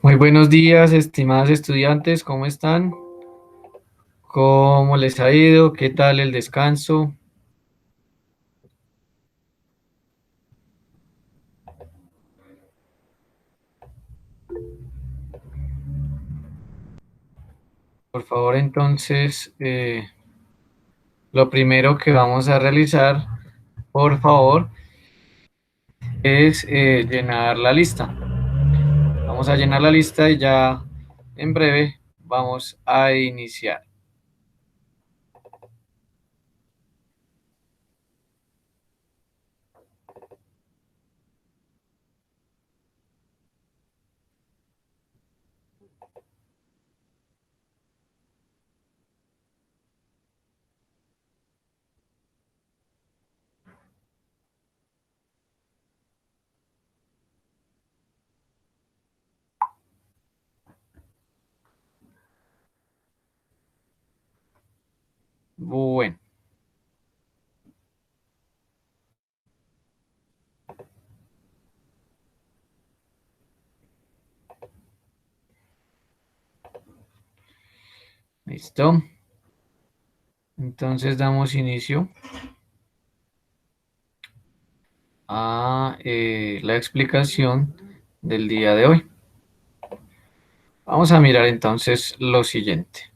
Muy buenos días, estimados estudiantes, ¿cómo están? ¿Cómo les ha ido? ¿Qué tal el descanso? Por favor, entonces, lo primero que vamos a realizar, por favor, es llenar la lista. Vamos a llenar la lista y ya en breve vamos a iniciar. Bueno, listo. Entonces damos inicio a la explicación del día de hoy. Vamos a mirar entonces lo siguiente.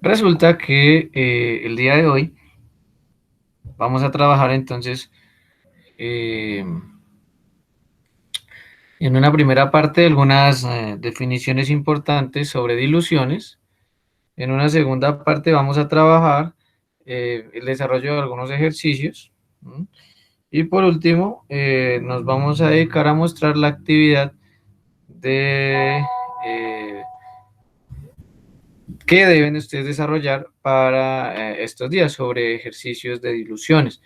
Resulta que el día de hoy vamos a trabajar entonces eh, en una primera parte algunas definiciones importantes sobre diluciones. En una segunda parte vamos a trabajar el desarrollo de algunos ejercicios. ¿M? Y por último, nos vamos a dedicar a mostrar la actividad de que deben ustedes desarrollar para estos días sobre ejercicios de diluciones.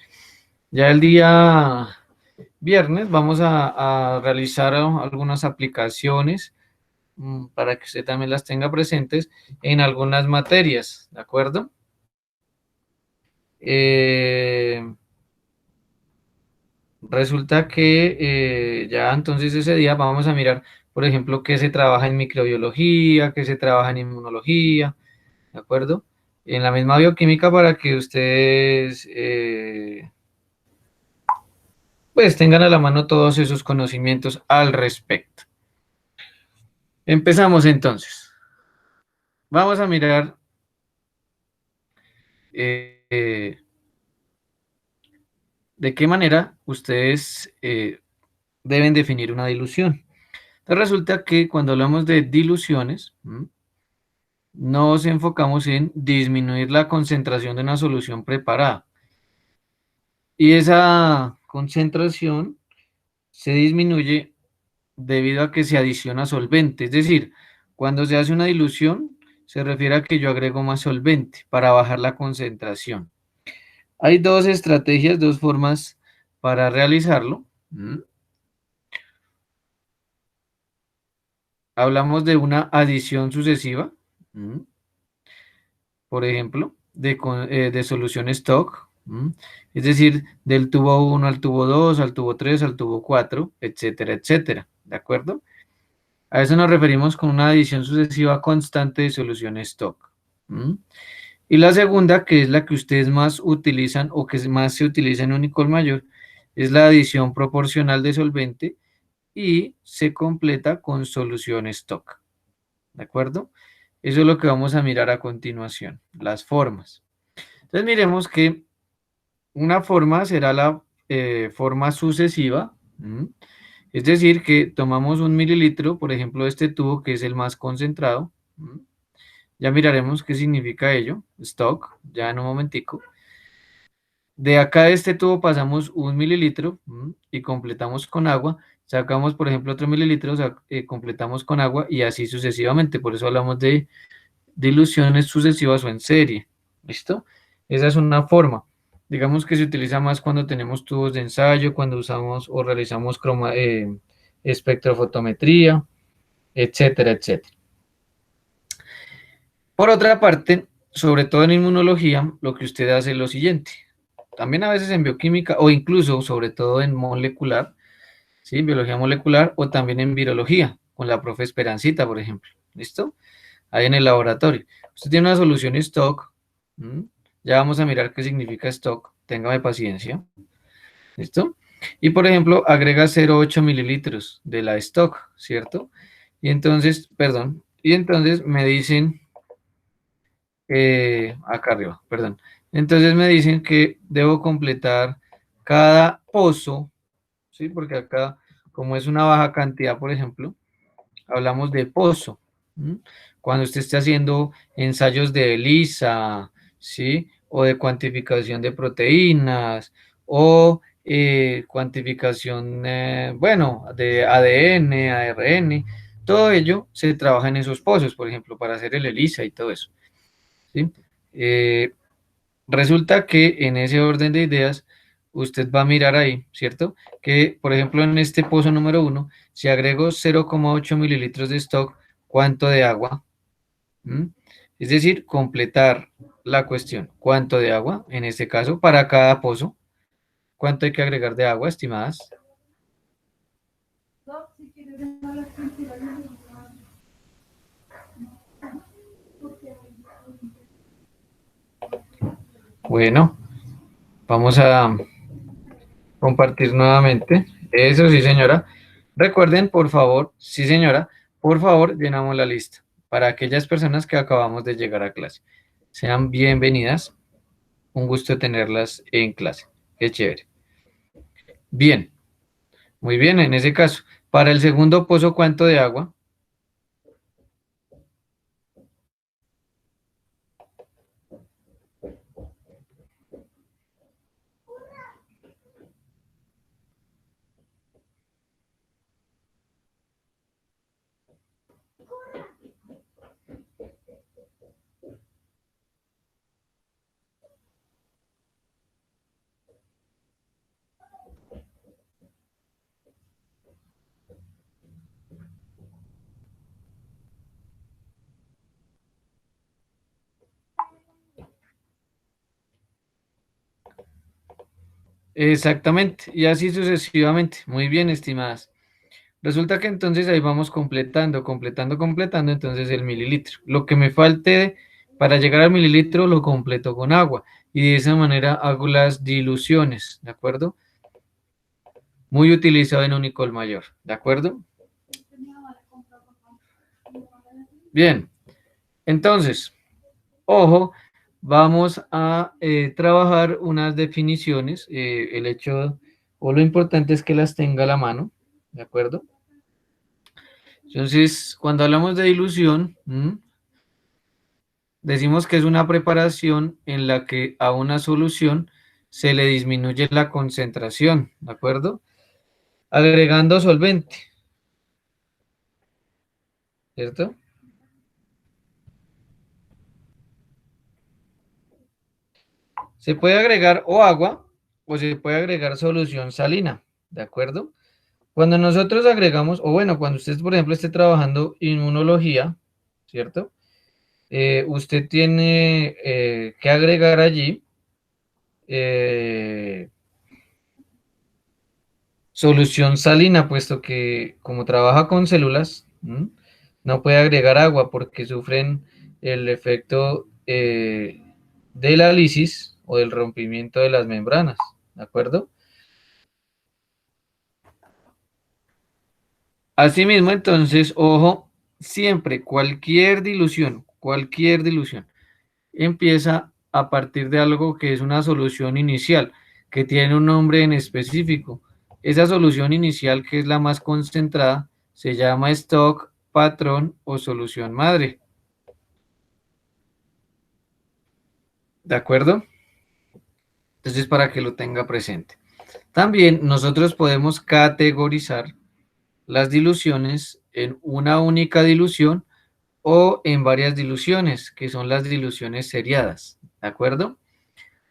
Ya el día viernes vamos a realizar algunas aplicaciones para que usted también las tenga presentes en algunas materias, ¿de acuerdo? Eh, Resulta que ya entonces ese día vamos a mirar, por ejemplo, qué se trabaja en microbiología, qué se trabaja en inmunología, ¿de acuerdo? En la misma bioquímica para que ustedes pues tengan a la mano todos esos conocimientos al respecto. Empezamos entonces. Vamos a mirar eh, de qué manera ustedes deben definir una dilución. Entonces resulta que cuando hablamos de diluciones, nos enfocamos en disminuir la concentración de una solución preparada. Y esa concentración se disminuye debido a que se adiciona solvente. Es decir, cuando se hace una dilución, se refiere a que yo agrego más solvente para bajar la concentración. Hay dos estrategias, dos formas para realizarlo. Hablamos de una adición sucesiva, por ejemplo, de solución stock, es decir, del tubo uno al tubo 2 al tubo 3 al tubo 4 etcétera, etcétera, ¿de acuerdo? A eso nos referimos con una adición sucesiva constante de solución stock. Y la segunda, que es la que ustedes más utilizan o que más se utiliza en Unicol Mayor, es la adición proporcional de solvente y se completa con solución stock. ¿De acuerdo? Eso es lo que vamos a mirar a continuación, las formas. Entonces miremos que una forma será la forma sucesiva, es decir, que tomamos 1 mililitro, por ejemplo, de este tubo que es el más concentrado. Ya miraremos qué significa ello, stock, ya en un momentico. De acá de este tubo pasamos 1 mililitro y completamos con agua. Sacamos, por ejemplo, otro mililitro, completamos con agua y así sucesivamente. Por eso hablamos de diluciones sucesivas o en serie. ¿Listo? Esa es una forma. Digamos que se utiliza más cuando tenemos tubos de ensayo, cuando usamos o realizamos espectrofotometría, etcétera, etcétera. Por otra parte, sobre todo en inmunología, lo que usted hace es lo siguiente. También a veces en bioquímica o incluso, sobre todo en molecular, ¿sí? Biología molecular o también en virología, con la profe Esperancita, por ejemplo. ¿Listo? Ahí en el laboratorio. Usted tiene una solución stock. ¿M? Ya vamos a mirar qué significa stock. Téngame paciencia. ¿Listo? Y por ejemplo, agrega 0,8 mililitros de la stock, ¿cierto? Y entonces, perdón, y entonces me dicen, acá arriba, perdón. Entonces me dicen que debo completar cada pozo, ¿sí? Porque acá, como es una baja cantidad, por ejemplo, hablamos de pozo. ¿M? Cuando usted esté haciendo ensayos de ELISA, ¿sí? O de cuantificación de proteínas, o cuantificación, bueno, de ADN, ARN, todo ello se trabaja en esos pozos, por ejemplo, para hacer el ELISA y todo eso, ¿sí? Eh, Resulta que en ese orden de ideas, usted va a mirar ahí, ¿cierto? Que, por ejemplo, en este pozo número uno, si agrego 0,8 mililitros de stock, ¿cuánto de agua? ¿Mm? Es decir, completar la cuestión. ¿Cuánto de agua? En este caso, para cada pozo, ¿cuánto hay que agregar de agua, estimadas? Bueno, vamos a compartir nuevamente. Eso sí, señora. Recuerden, por favor, sí, señora, por favor, llenamos la lista para aquellas personas que acabamos de llegar a clase. Sean bienvenidas. Un gusto tenerlas en clase. Qué chévere. Bien, muy bien, en ese caso. Para el segundo pozo, ¿cuánto de agua? Exactamente, y así sucesivamente. Muy bien, estimadas. Resulta que entonces ahí vamos completando, entonces el mililitro. Lo que me falte para llegar al mililitro lo completo con agua y de esa manera hago las diluciones, ¿de acuerdo? Muy utilizado en Unicol Mayor, ¿de acuerdo? Bien, entonces, ojo, vamos a trabajar unas definiciones. El hecho o lo importante es que las tenga a la mano, ¿de acuerdo? Entonces, cuando hablamos de dilución, decimos que es una preparación en la que a una solución se le disminuye la concentración, ¿de acuerdo? Agregando solvente, ¿cierto? Se puede agregar o agua o se puede agregar solución salina, ¿de acuerdo? Cuando nosotros agregamos, o bueno, cuando usted, por ejemplo, esté trabajando inmunología, ¿cierto? Usted tiene que agregar allí eh, solución salina, puesto que como trabaja con células, no puede agregar agua porque sufren el efecto de la lisis o del rompimiento de las membranas, ¿de acuerdo? Asimismo, entonces, ojo, siempre cualquier dilución, empieza a partir de algo que es una solución inicial, que tiene un nombre en específico. Esa solución inicial, que es la más concentrada, se llama stock, patrón o solución madre. ¿De acuerdo? Entonces, para que lo tenga presente. También nosotros podemos categorizar las diluciones en una única dilución o en varias diluciones, que son las diluciones seriadas. ¿De acuerdo?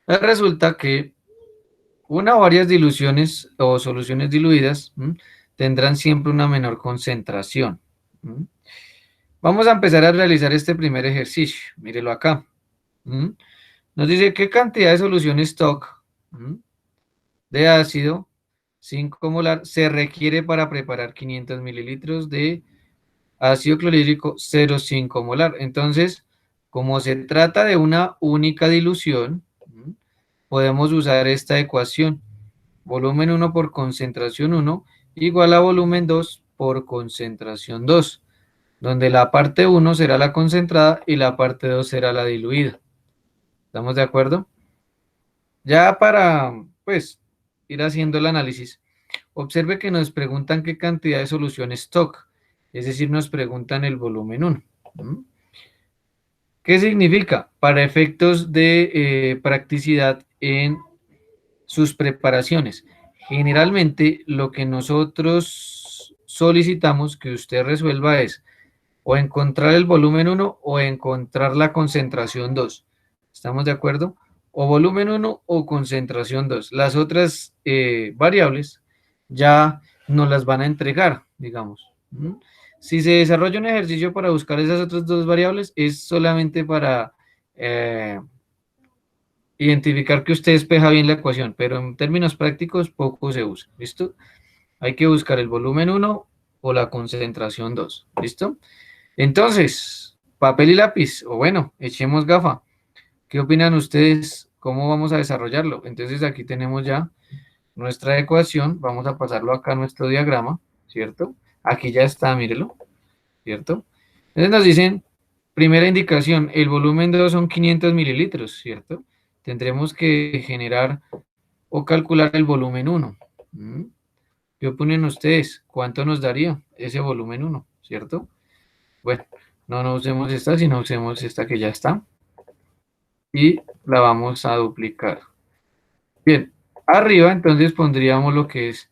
Resulta que una o varias diluciones o soluciones diluidas tendrán siempre una menor concentración. ¿M? Vamos a empezar a realizar este primer ejercicio. Mírelo acá. ¿M? Nos dice qué cantidad de solución stock de ácido 5 molar se requiere para preparar 500 mililitros de ácido clorhídrico 0,5 molar. Entonces, como se trata de una única dilución, podemos usar esta ecuación. Volumen 1 por concentración 1 igual a volumen 2 por concentración 2, donde la parte 1 será la concentrada y la parte 2 será la diluida. ¿Estamos de acuerdo? Ya para, pues, ir haciendo el análisis, observe que nos preguntan qué cantidad de solución stock, es decir, nos preguntan el volumen 1. ¿Qué significa? Para efectos de practicidad en sus preparaciones. Generalmente lo que nosotros solicitamos que usted resuelva es o encontrar el volumen 1 o encontrar la concentración 2. ¿Estamos de acuerdo? O volumen 1 o concentración 2. Las otras variables ya nos las van a entregar, digamos. Si se desarrolla un ejercicio para buscar esas otras dos variables, es solamente para identificar que usted despeja bien la ecuación, pero en términos prácticos poco se usa. ¿Listo? Hay que buscar el volumen 1 o la concentración 2. ¿Listo? Entonces, papel y lápiz, o bueno, echemos gafa. ¿Qué opinan ustedes? ¿Cómo vamos a desarrollarlo? Entonces aquí tenemos ya nuestra ecuación. Vamos a pasarlo acá a nuestro diagrama, ¿cierto? Aquí ya está, mírelo, ¿cierto? Entonces nos dicen, primera indicación, el volumen 2 son 500 mililitros, ¿cierto? Tendremos que generar o calcular el volumen 1. ¿Qué opinan ustedes? ¿Cuánto nos daría ese volumen 1, ¿cierto? Bueno, no usemos esta, sino usemos esta que ya está. Y la vamos a duplicar. Bien, arriba entonces pondríamos lo que es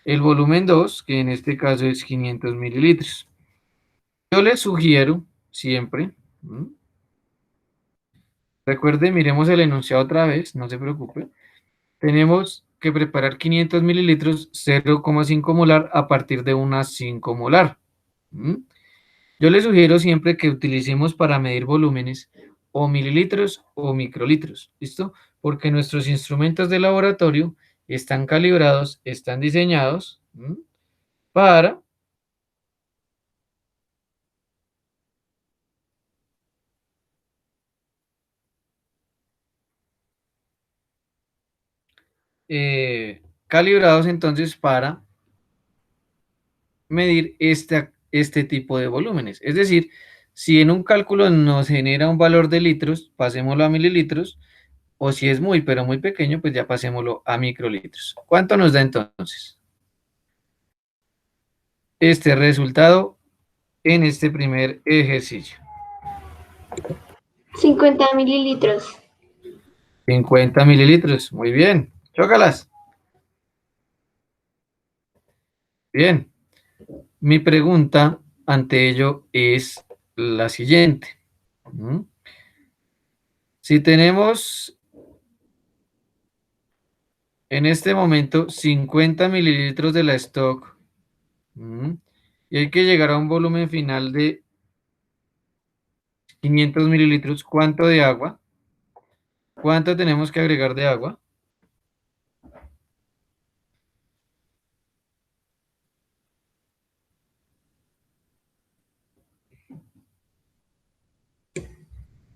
el volumen 2, que en este caso es 500 mililitros. Yo les sugiero siempre, recuerde, miremos el enunciado otra vez, no se preocupe. Tenemos que preparar 500 mililitros, 0,5 molar a partir de una 5 molar. Yo les sugiero siempre que utilicemos para medir volúmenes o mililitros o microlitros, ¿listo? Porque nuestros instrumentos de laboratorio están calibrados, están diseñados para calibrados entonces para medir este tipo de volúmenes. Es decir, si en un cálculo nos genera un valor de litros, pasémoslo a mililitros, o si es muy, pero muy pequeño, pues ya pasémoslo a microlitros. ¿Cuánto nos da entonces este resultado en este primer ejercicio? 50 mililitros. 50 mililitros, muy bien, chócalas. Bien, mi pregunta ante ello es la siguiente. Si tenemos en este momento 50 mililitros de la stock y hay que llegar a un volumen final de 500 mililitros, ¿cuánto de agua? ¿Cuánto tenemos que agregar de agua?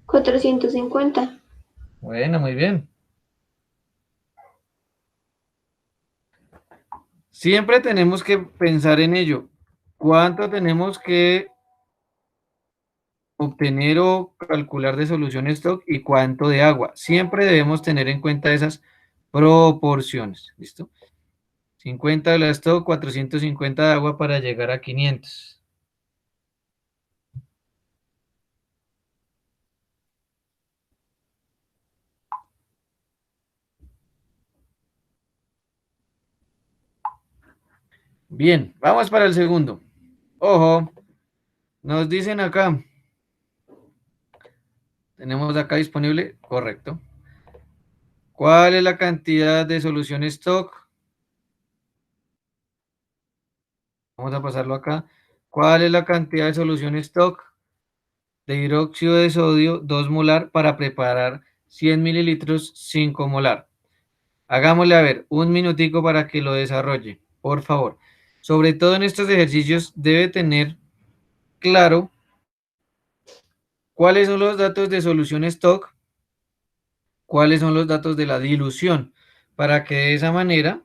450. Bueno, muy bien. Siempre tenemos que pensar en ello. ¿Cuánto tenemos que obtener o calcular de solución stock y cuánto de agua? Siempre debemos tener en cuenta esas proporciones. ¿Listo? 50 de la stock, 450 de agua para llegar a 500. Bien, vamos para el segundo. Ojo, nos dicen acá. Tenemos acá disponible, correcto. ¿Cuál es la cantidad de solución stock? Vamos a pasarlo acá. ¿Cuál es la cantidad de solución stock de hidróxido de sodio 2 molar para preparar 100 mililitros 5 molar? Hagámosle a ver un minutico para que lo desarrolle, por favor. Sobre todo en estos ejercicios debe tener claro cuáles son los datos de solución stock, cuáles son los datos de la dilución, para que de esa manera,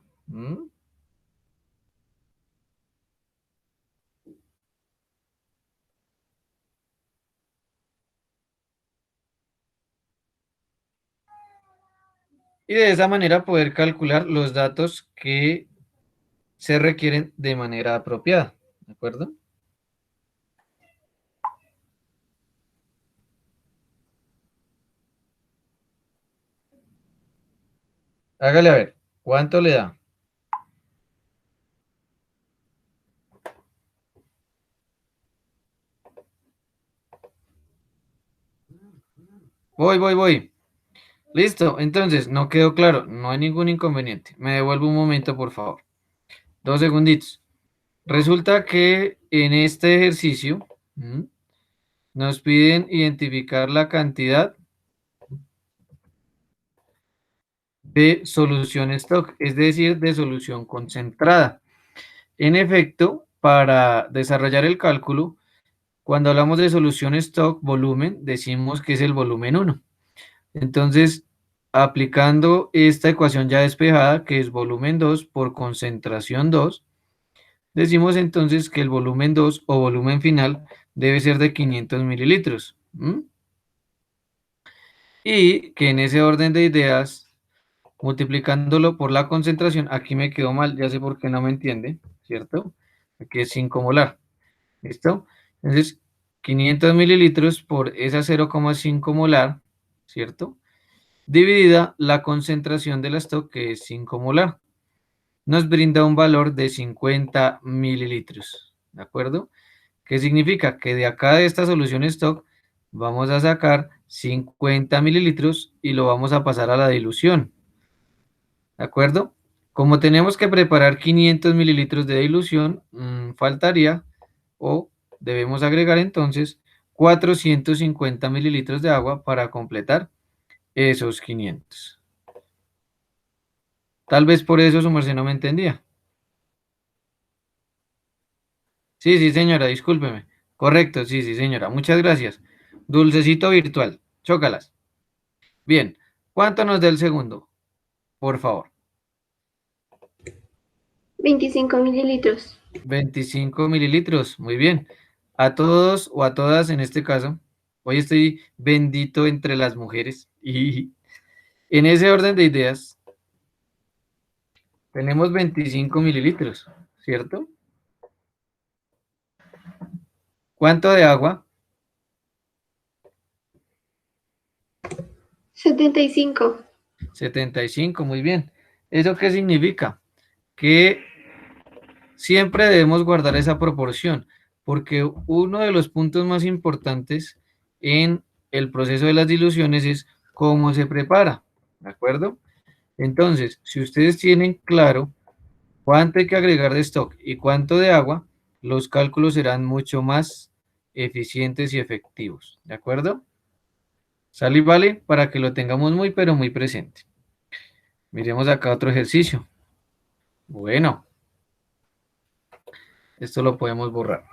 y de esa manera poder calcular los datos que se requieren de manera apropiada, ¿de acuerdo? Hágale a ver, ¿cuánto le da? Voy. Listo, entonces, no quedó claro, no hay ningún inconveniente. Me devuelvo un momento, por favor. 2 segunditos. Resulta que en este ejercicio nos piden identificar la cantidad de solución stock, es decir, de solución concentrada. En efecto, para desarrollar el cálculo, cuando hablamos de solución stock volumen, decimos que es el volumen 1. Entonces, aplicando esta ecuación ya despejada, que es volumen 2 por concentración 2, decimos entonces que el volumen 2 o volumen final debe ser de 500 mililitros. Y que en ese orden de ideas, multiplicándolo por la concentración, aquí me quedó mal, ya sé por qué no me entiende, ¿cierto? Aquí es 5 molar, ¿listo? Entonces, 500 mililitros por esa 0,5 molar, ¿cierto? Dividida la concentración del stock, que es 5 molar, nos brinda un valor de 50 mililitros, ¿de acuerdo? ¿Qué significa? Que de acá de esta solución stock vamos a sacar 50 mililitros y lo vamos a pasar a la dilución, ¿de acuerdo? Como tenemos que preparar 500 mililitros de dilución, faltaría o debemos agregar entonces 450 mililitros de agua para completar esos 500. Tal vez por eso su merced no me entendía. Sí, señora, discúlpeme. Correcto, sí, señora. Muchas gracias. Dulcecito virtual. Chócalas. Bien. ¿Cuánto nos da el segundo? Por favor. 25 mililitros. 25 mililitros. Muy bien. A todos o a todas en este caso. Hoy estoy bendito entre las mujeres. Y en ese orden de ideas, tenemos 25 mililitros, ¿cierto? ¿Cuánto de agua? 75. 75. Muy bien. ¿Eso qué significa? Que siempre debemos guardar esa proporción, porque uno de los puntos más importantes en el proceso de las diluciones es cómo se prepara, ¿de acuerdo? Entonces, si ustedes tienen claro cuánto hay que agregar de stock y cuánto de agua, los cálculos serán mucho más eficientes y efectivos, ¿de acuerdo? Sale y vale para que lo tengamos muy, pero muy presente. Miremos acá otro ejercicio. Bueno, esto lo podemos borrar.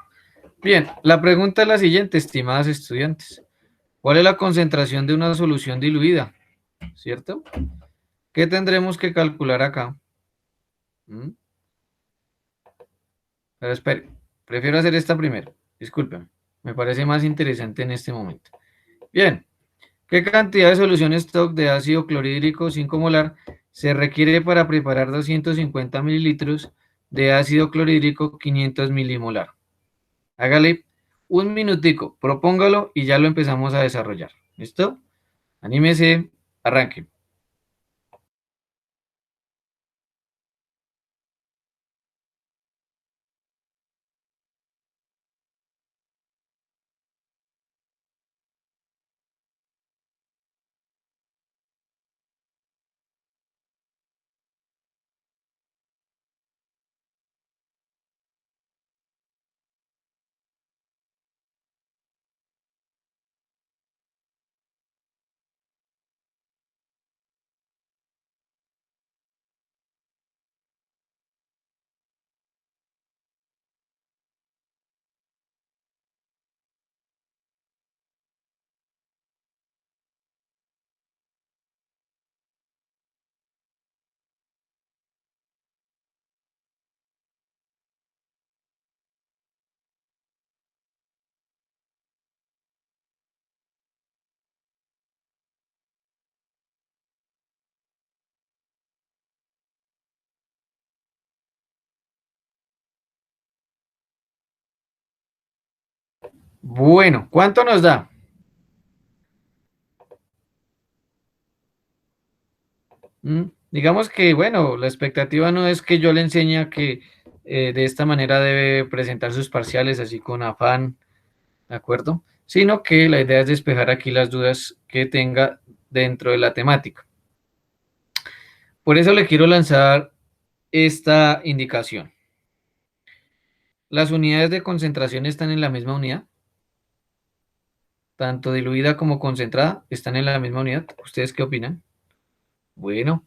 Bien, la pregunta es la siguiente, estimadas estudiantes. ¿Cuál es la concentración de una solución diluida? ¿Cierto? ¿Qué tendremos que calcular acá? ¿Mm? Pero espere, prefiero hacer esta primero. Disculpen, me parece más interesante en este momento. Bien, ¿qué cantidad de solución stock de ácido clorhídrico 5 molar se requiere para preparar 250 mililitros de ácido clorhídrico 500 milimolar? Hágale un minutico, propóngalo y ya lo empezamos a desarrollar. ¿Listo? Anímese, arranque. Bueno, ¿cuánto nos da? Digamos que, bueno, la expectativa no es que yo le enseñe a que de esta manera debe presentar sus parciales así con afán, ¿de acuerdo? Sino que la idea es despejar aquí las dudas que tenga dentro de la temática. Por eso le quiero lanzar esta indicación. Las unidades de concentración están en la misma unidad, tanto diluida como concentrada están en la misma unidad. ¿Ustedes qué opinan? Bueno,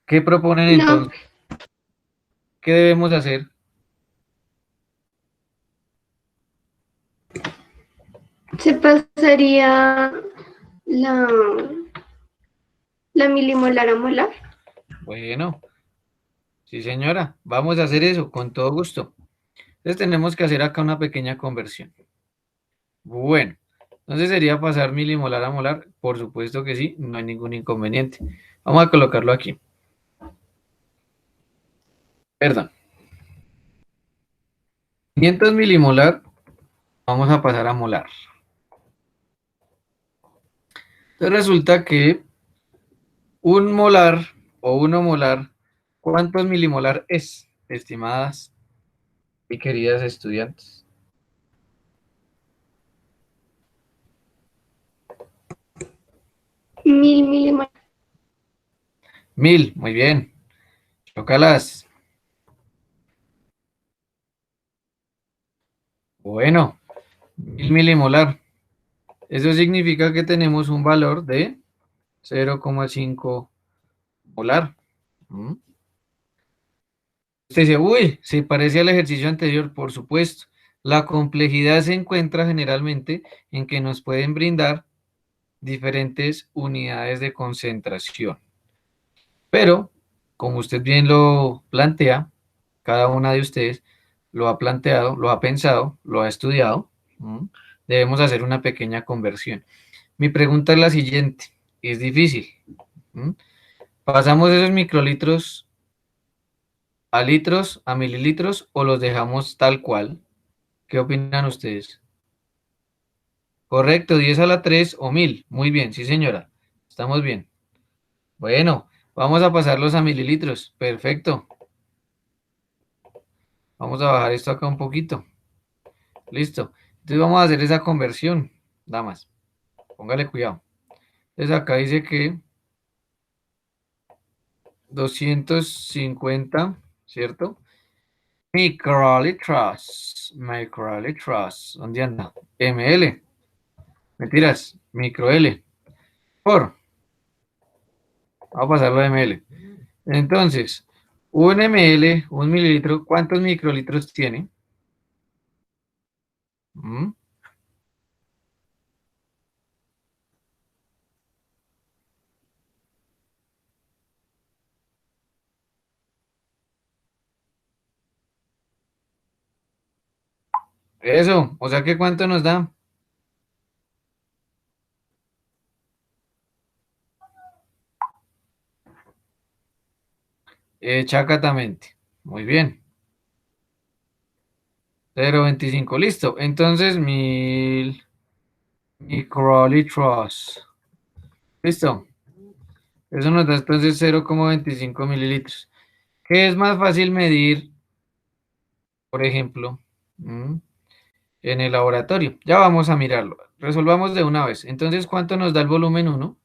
¿qué proponen No, entonces? ¿Qué debemos hacer? se pasaría la, la milimolar a molar. Bueno, sí señora, vamos a hacer eso con todo gusto. Entonces tenemos que hacer acá una pequeña conversión. Bueno, entonces sería pasar milimolar a molar. Por supuesto que sí, no hay ningún inconveniente. Vamos a colocarlo aquí. Perdón. 500 milimolar, vamos a pasar a molar. Entonces resulta que un molar o 1 molar, ¿cuántos milimolar es, estimadas y queridas estudiantes? 1000 milimolar. 1000, muy bien. Chócalas. Bueno, 1000 milimolar. Eso significa que tenemos un valor de 0,5 molar. ¿Mm? Usted dice, uy, se parece al ejercicio anterior, por supuesto. La complejidad se encuentra generalmente en que nos pueden brindar diferentes unidades de concentración. Pero, como usted bien lo plantea, cada una de ustedes lo ha planteado, lo ha pensado, lo ha estudiado. ¿Mm? Debemos hacer una pequeña conversión. Mi pregunta es la siguiente, es difícil. ¿Mm? ¿Pasamos esos microlitros a litros, a mililitros o los dejamos tal cual? ¿Qué opinan ustedes? Correcto, 10 a la 3 o 1000. Muy bien, sí señora. Estamos bien. Bueno, vamos a pasarlos a mililitros. Perfecto. Vamos a bajar esto acá un poquito. Listo. Entonces vamos a hacer esa conversión, damas. Póngale cuidado. Entonces acá dice que 250, ¿cierto? Microlitros. Microlitros. ¿Dónde anda? ML. Mentiras. Micro L. Por. Vamos a pasarlo a ml. Entonces, un ml, un mililitro, ¿cuántos microlitros tiene? ¿Mm? Eso, o sea que ¿cuánto nos da? Chacatamente. Muy bien. 0,25, listo. Entonces, 1000 microlitros. Listo. Eso nos da entonces 0,25 mililitros. ¿Qué es más fácil medir, por ejemplo, ¿Mm? en el laboratorio? Ya vamos a mirarlo. Resolvamos de una vez. Entonces, ¿cuánto nos da el volumen 1?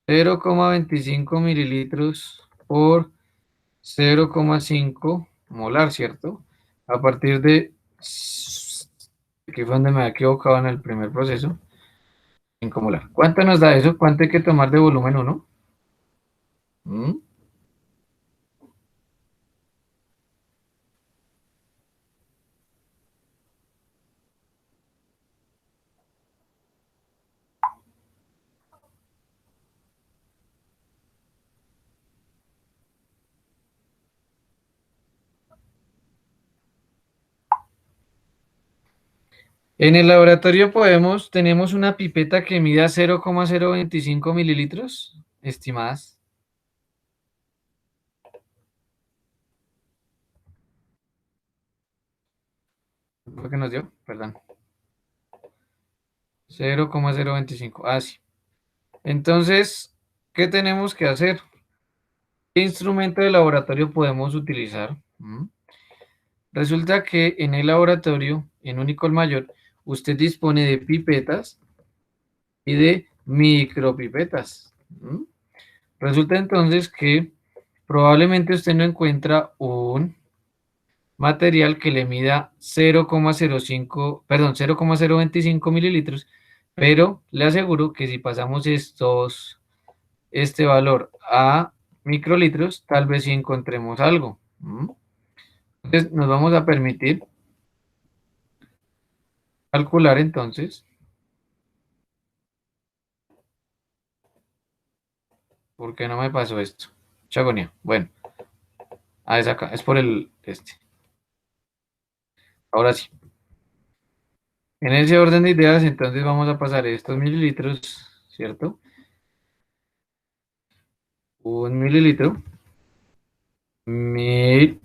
0,25 mililitros por 0,5 molar, ¿cierto? A partir de, aquí fue donde me había equivocado en el primer proceso, 5 molar. ¿Cuánto nos da eso? ¿Cuánto hay que tomar de volumen 1? En el laboratorio tenemos una pipeta que mida 0,025 mililitros, estimadas. ¿Fue que nos dio? Perdón. 0,025. Ah, sí. Entonces, ¿qué tenemos que hacer? ¿Qué instrumento de laboratorio podemos utilizar? Resulta que en el laboratorio, en Unicol Mayor, usted dispone de pipetas y de micropipetas. Resulta entonces que probablemente usted no encuentra un material que le mida 0,05, perdón, 0,025 mililitros, pero le aseguro que si pasamos este valor a microlitros, tal vez sí encontremos algo. Entonces nos vamos a permitir calcular entonces. ¿Por qué no me pasó esto? Chagonía. Bueno, es acá, es por el este. Ahora sí. En ese orden de ideas, entonces vamos a pasar estos mililitros, ¿cierto? Un mililitro, mil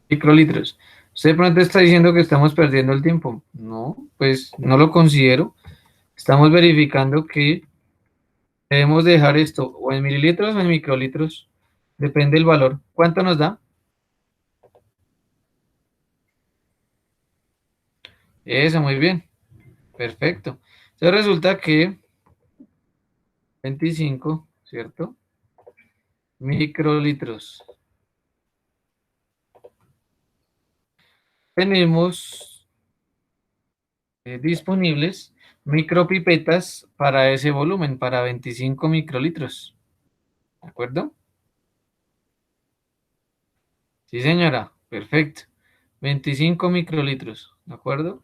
microlitros. Usted de pronto está diciendo que estamos perdiendo el tiempo. No, pues no lo considero. Estamos verificando que debemos dejar esto o en mililitros o en microlitros. Depende del valor. ¿Cuánto nos da? Eso, muy bien. Perfecto. Entonces resulta que 25, ¿cierto? Microlitros. Tenemos disponibles micropipetas para ese volumen, para 25 microlitros. ¿De acuerdo? Sí, señora. Perfecto. 25 microlitros. ¿De acuerdo?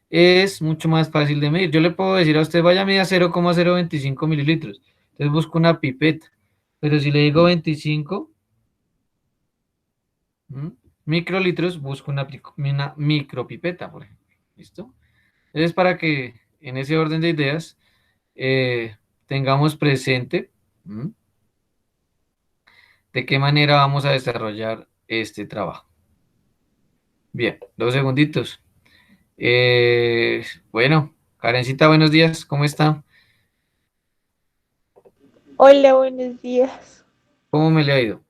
Es mucho más fácil de medir. Yo le puedo decir a usted, vaya a medir 0,025 mililitros. Entonces busco una pipeta. Pero si le digo 25 microlitros, busco una micropipeta, por ejemplo. ¿Listo? Es para que en ese orden de ideas tengamos presente de qué manera vamos a desarrollar este trabajo. Bien, 2 segunditos. Bueno, Karencita, buenos días, ¿cómo está? Hola, buenos días. ¿Cómo me le ha ido?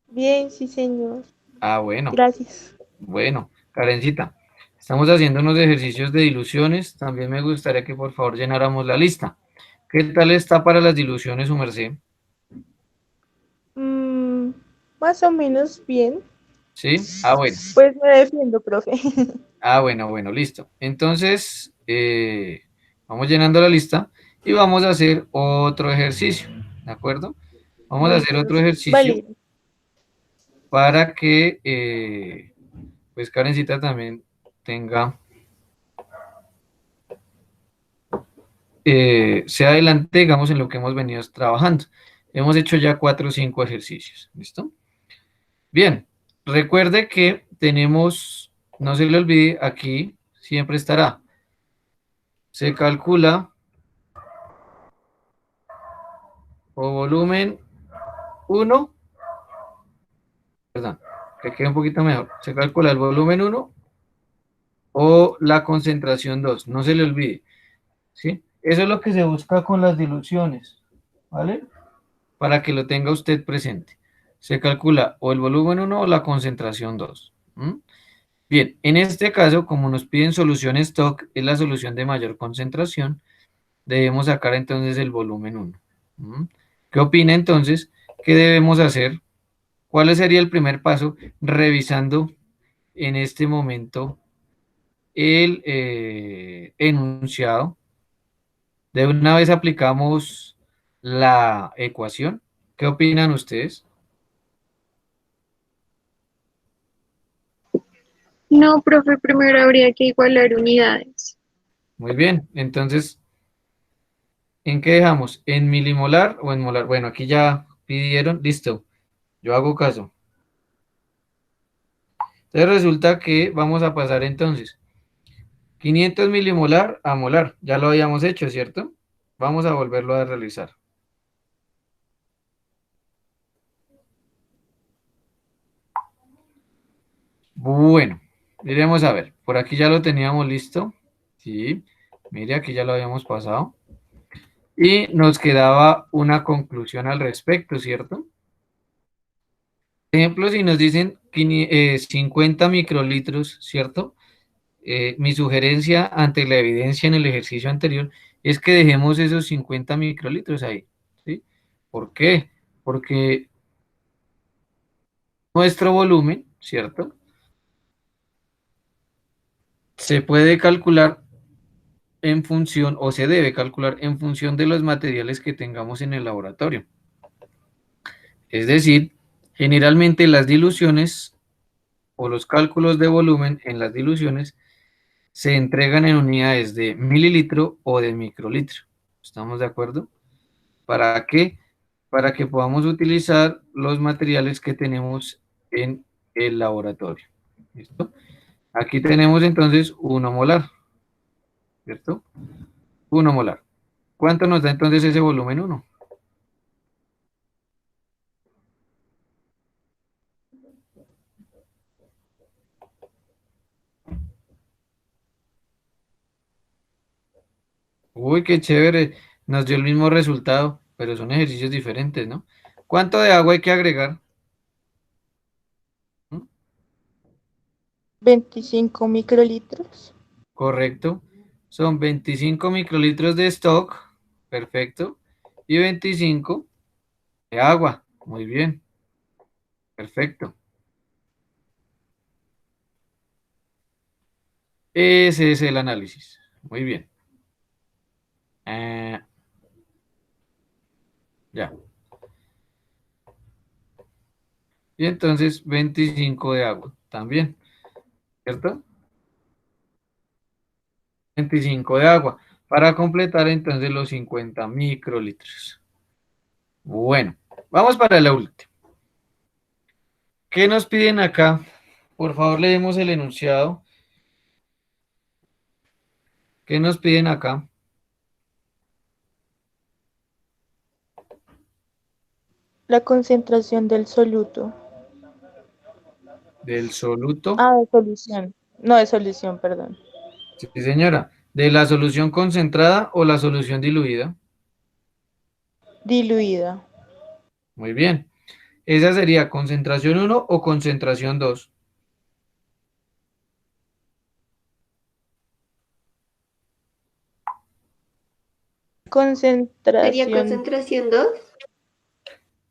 Bien, sí, señor. Ah, bueno, Gracias. bueno, Karencita, estamos haciendo unos ejercicios de diluciones. También me gustaría que por favor llenáramos la lista. ¿Qué tal está para las diluciones, su merced? Mm, Más o menos bien. ¿Sí? Ah, bueno. Pues me defiendo, profe. Ah, bueno, bueno, listo. Entonces, vamos llenando la lista y vamos a hacer otro ejercicio, ¿de acuerdo? Vamos a hacer Listo. otro ejercicio Vale. para que, pues, Karencita también tenga, se adelante, digamos, en lo que hemos venido trabajando. Hemos hecho ya 4 o 5 ejercicios, ¿listo? Bien, recuerde que tenemos, no se le olvide, aquí siempre estará, se calcula o volumen uno, perdón, que quede un poquito mejor. Se calcula el volumen uno o la concentración 2, no se le olvide, ¿sí? Eso es lo que se busca con las diluciones, ¿vale? Para que lo tenga usted presente. Se calcula o el volumen uno o la concentración 2. Bien, en este caso, como nos piden solución stock, es la solución de mayor concentración, debemos sacar entonces el volumen uno. ¿Qué opina entonces? ¿Qué debemos hacer? ¿Cuál sería el primer paso? Revisando en este momento el enunciado. De una vez aplicamos la ecuación. ¿Qué opinan ustedes? No, profe, primero habría que igualar unidades. Muy bien, entonces, ¿en qué dejamos? ¿En milimolar o en molar? Bueno, aquí ya pidieron, listo, yo hago caso. Entonces resulta que vamos a pasar entonces 500 milimolar a molar, ya lo habíamos hecho, ¿cierto? Vamos a volverlo a realizar. Bueno, iremos a ver. Por aquí ya lo teníamos listo. Sí, mire, aquí ya lo habíamos pasado. Y nos quedaba una conclusión al respecto, ¿cierto? Por ejemplo, si nos dicen 50 microlitros, ¿cierto? Mi sugerencia ante la evidencia en el ejercicio anterior es que dejemos esos 50 microlitros ahí, ¿sí? ¿Por qué? Porque nuestro volumen, ¿cierto? Se puede calcular en función, o se debe calcular en función de los materiales que tengamos en el laboratorio. Es decir, generalmente las diluciones o los cálculos de volumen en las diluciones se entregan en unidades de mililitro o de microlitro. ¿Estamos de acuerdo? ¿Para qué? Para que podamos utilizar los materiales que tenemos en el laboratorio. ¿Listo? Aquí tenemos entonces 1 molar, ¿cierto? 1 molar. ¿Cuánto nos da entonces ese volumen 1? Uy, qué chévere. Nos dio el mismo resultado, pero son ejercicios diferentes, ¿no? ¿Cuánto de agua hay que agregar? ¿Mm? 25 microlitros. Correcto. Son 25 microlitros de stock. Perfecto. Y 25 de agua. Muy bien. Perfecto. Ese es el análisis. Muy bien. Eh, ya. Y entonces 25 de agua. También. ¿Cierto? 25 de agua. Para completar entonces los 50 microlitros. Bueno. Vamos para la última. ¿Qué nos piden acá? Por favor, leemos el enunciado. ¿Qué nos piden acá? La concentración del soluto. Del soluto. Ah, de solución. No, de solución, perdón. Sí, señora. ¿De la solución concentrada o la solución diluida? Diluida. Muy bien. ¿Esa sería concentración uno o concentración 2? ¿Sería Concentración. concentración 2?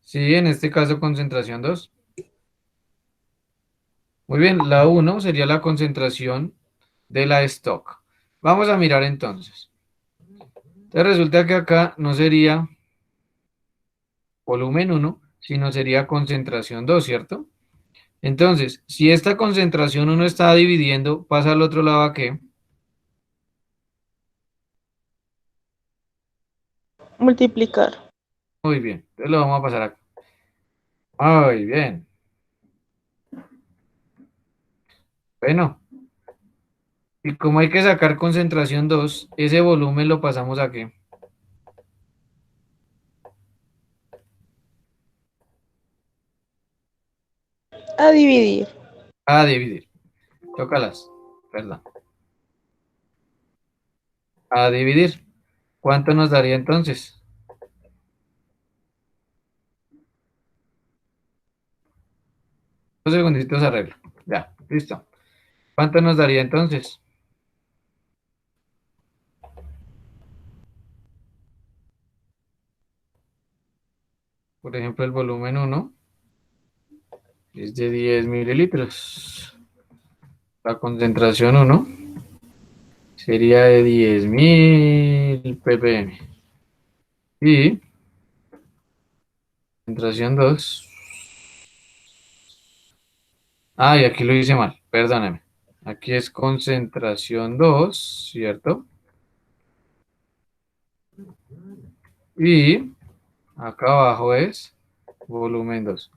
Sí, en este caso concentración 2. Muy bien, la uno sería la concentración de la stock. Vamos a mirar entonces. Entonces resulta que acá no sería volumen uno, sino sería concentración 2, ¿cierto? Entonces, si esta concentración uno está dividiendo, pasa al otro lado a qué. Multiplicar. Muy bien, entonces lo vamos a pasar acá. Muy bien. Bueno, y como hay que sacar concentración 2, ese volumen lo pasamos a qué. A dividir. A dividir. Tócalas. Perdón. A dividir. ¿Cuánto nos daría entonces? Dos segunditos arreglo. Ya, listo. ¿Cuánto nos daría entonces? Por ejemplo, el volumen uno es de 10 mililitros. La concentración uno sería de 10.000 ppm. Y concentración 2. Ah, y aquí lo hice mal. Perdóname. Aquí es concentración 2, ¿cierto? Y acá abajo es volumen 2.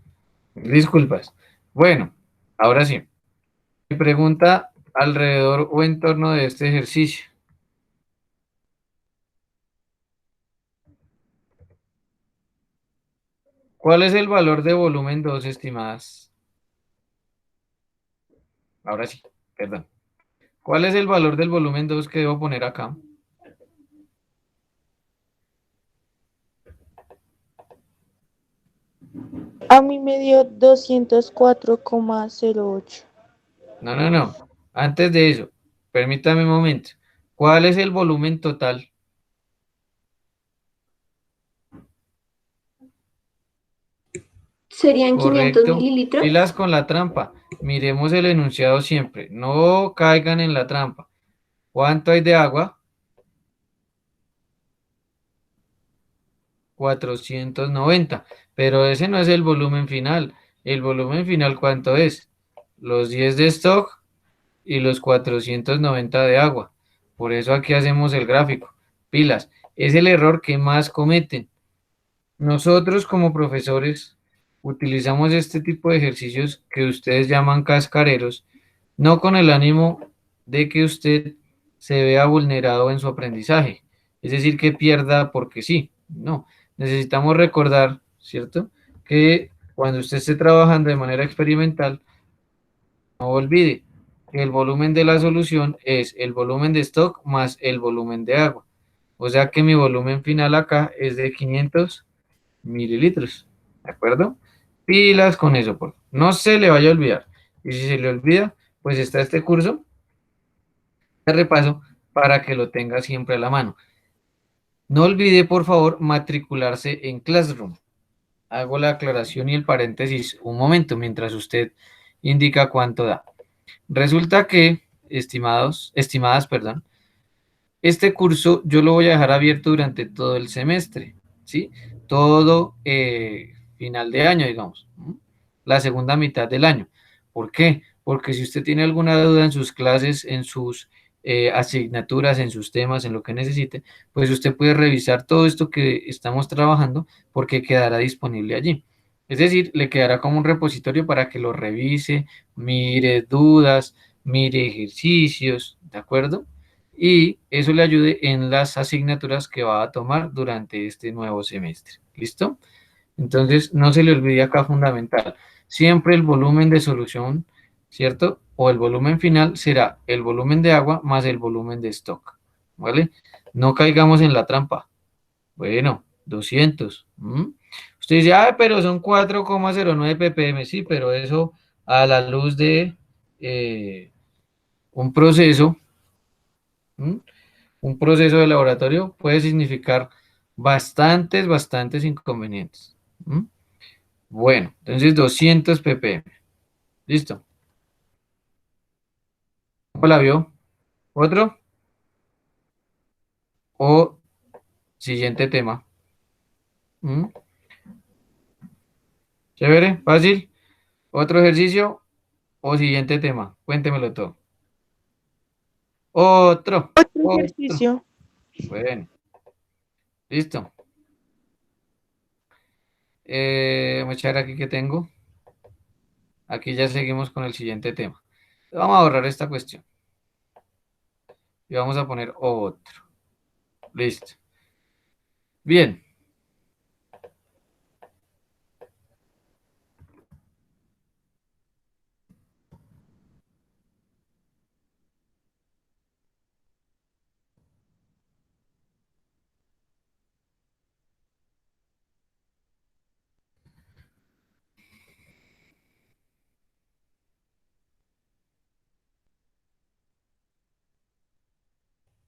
Disculpas. Bueno, ahora sí. Mi pregunta alrededor o en torno de este ejercicio. ¿Cuál es el valor de volumen 2, estimadas? Ahora sí, perdón. ¿Cuál es el valor del volumen 2 que debo poner acá? A mí me dio 204,08. No, no, no. Antes de eso, permítame un momento. ¿Cuál es el volumen total? Serían 500 Correcto. mililitros. Pilas con la trampa. Miremos el enunciado siempre. No caigan en la trampa. ¿Cuánto hay de agua? 490. Pero ese no es el volumen final. El volumen final, ¿cuánto es? Los 10 de stock y los 490 de agua. Por eso aquí hacemos el gráfico. Pilas. Es el error que más cometen. Nosotros como profesores utilizamos este tipo de ejercicios que ustedes llaman cascareros, no con el ánimo de que usted se vea vulnerado en su aprendizaje, es decir, que pierda porque sí, no. Necesitamos recordar, ¿cierto? Que cuando usted esté trabajando de manera experimental, no olvide que el volumen de la solución es el volumen de stock más el volumen de agua. O sea que mi volumen final acá es de 500 mililitros. ¿De acuerdo? Pilas con eso, por favor. No se le vaya a olvidar. Y si se le olvida, pues está este curso de repaso para que lo tenga siempre a la mano. No olvide, por favor, matricularse en Classroom. Hago la aclaración y el paréntesis un momento mientras usted indica cuánto da. Resulta que, estimadas, perdón, este curso yo lo voy a dejar abierto durante todo el semestre, ¿sí? Todo final de año, digamos, ¿m? La segunda mitad del año. ¿Por qué? Porque si usted tiene alguna duda en sus clases, en sus asignaturas, en sus temas, en lo que necesite, pues usted puede revisar todo esto que estamos trabajando porque quedará disponible allí. Es decir, le quedará como un repositorio para que lo revise, mire dudas, mire ejercicios, ¿de acuerdo? Y eso le ayude en las asignaturas que va a tomar durante este nuevo semestre. ¿Listo? Entonces, no se le olvide acá fundamental. Siempre el volumen de solución, ¿cierto? O el volumen final será el volumen de agua más el volumen de stock. ¿Vale? No caigamos en la trampa. Bueno, 200. ¿M? Usted dice, ah, pero son 4,09 ppm. Sí, pero eso a la luz de un proceso. ¿M? Un proceso de laboratorio puede significar bastantes inconvenientes. ¿M? Bueno, entonces 200 ppm. Listo. ¿Cómo la vio? ¿Otro? O siguiente tema. ¿M? ¿Chévere? ¿Fácil? ¿Otro ejercicio? O siguiente tema. Cuéntemelo todo. Otro. Otro Otro. ejercicio. Bueno, listo. Vamos a ver aquí que tengo. Aquí ya seguimos con el siguiente tema. Vamos a borrar esta cuestión. Y vamos a poner otro. Listo. Bien,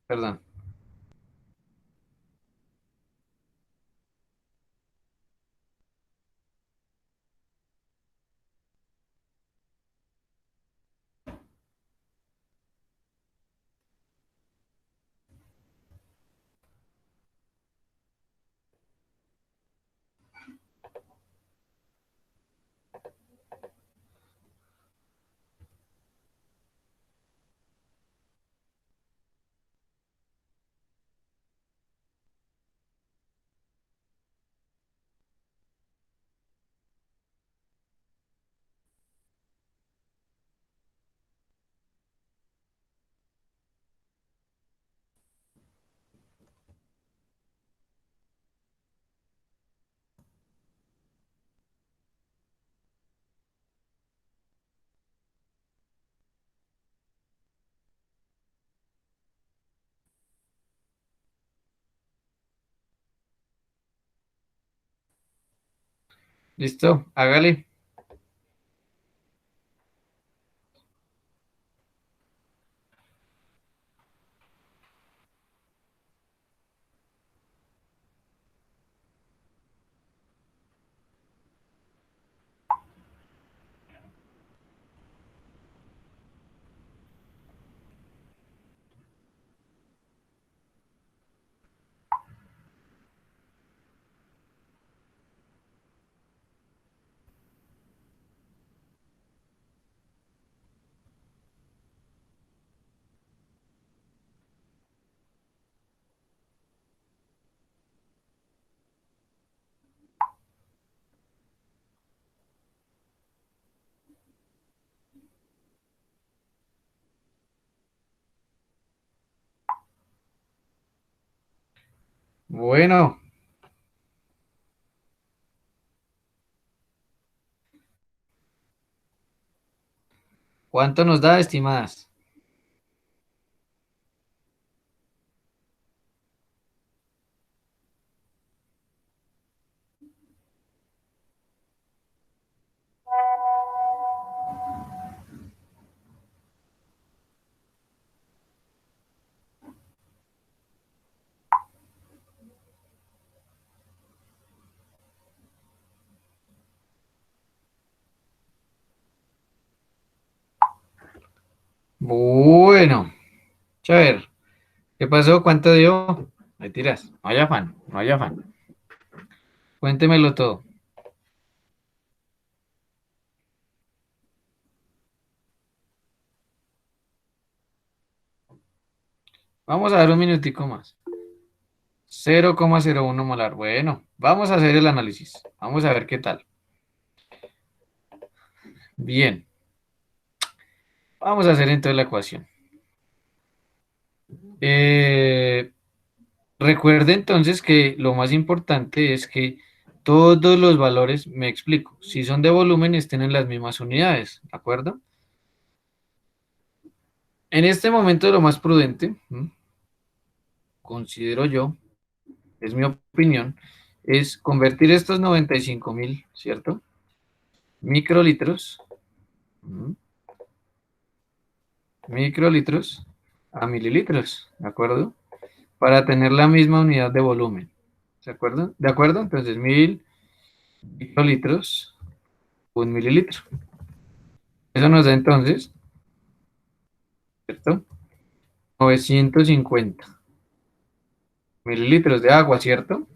perdón. Listo, hágale. Bueno, ¿cuánto nos da, estimadas? Bueno, a ver, ¿qué pasó? ¿Cuánto dio? Mentiras, no hay afán, no hay afán. Cuéntemelo todo. Vamos a dar un minutico más. 0,01 molar. Bueno, vamos a hacer el análisis. Vamos a ver qué tal. Bien, vamos a hacer entonces la ecuación. Eh, Recuerde entonces que lo más importante es que todos los valores, me explico, si son de volumen, estén en las mismas unidades, ¿de acuerdo? En este momento lo más prudente, considero yo, es mi opinión, es convertir estos 95.000, ¿cierto? Microlitros, ¿m? Microlitros a mililitros, ¿de acuerdo? Para tener la misma unidad de volumen, ¿de acuerdo? ¿De acuerdo? Entonces, 1.000 microlitros, 1 mililitro. Eso nos da entonces, ¿cierto? 950 mililitros de agua, ¿cierto?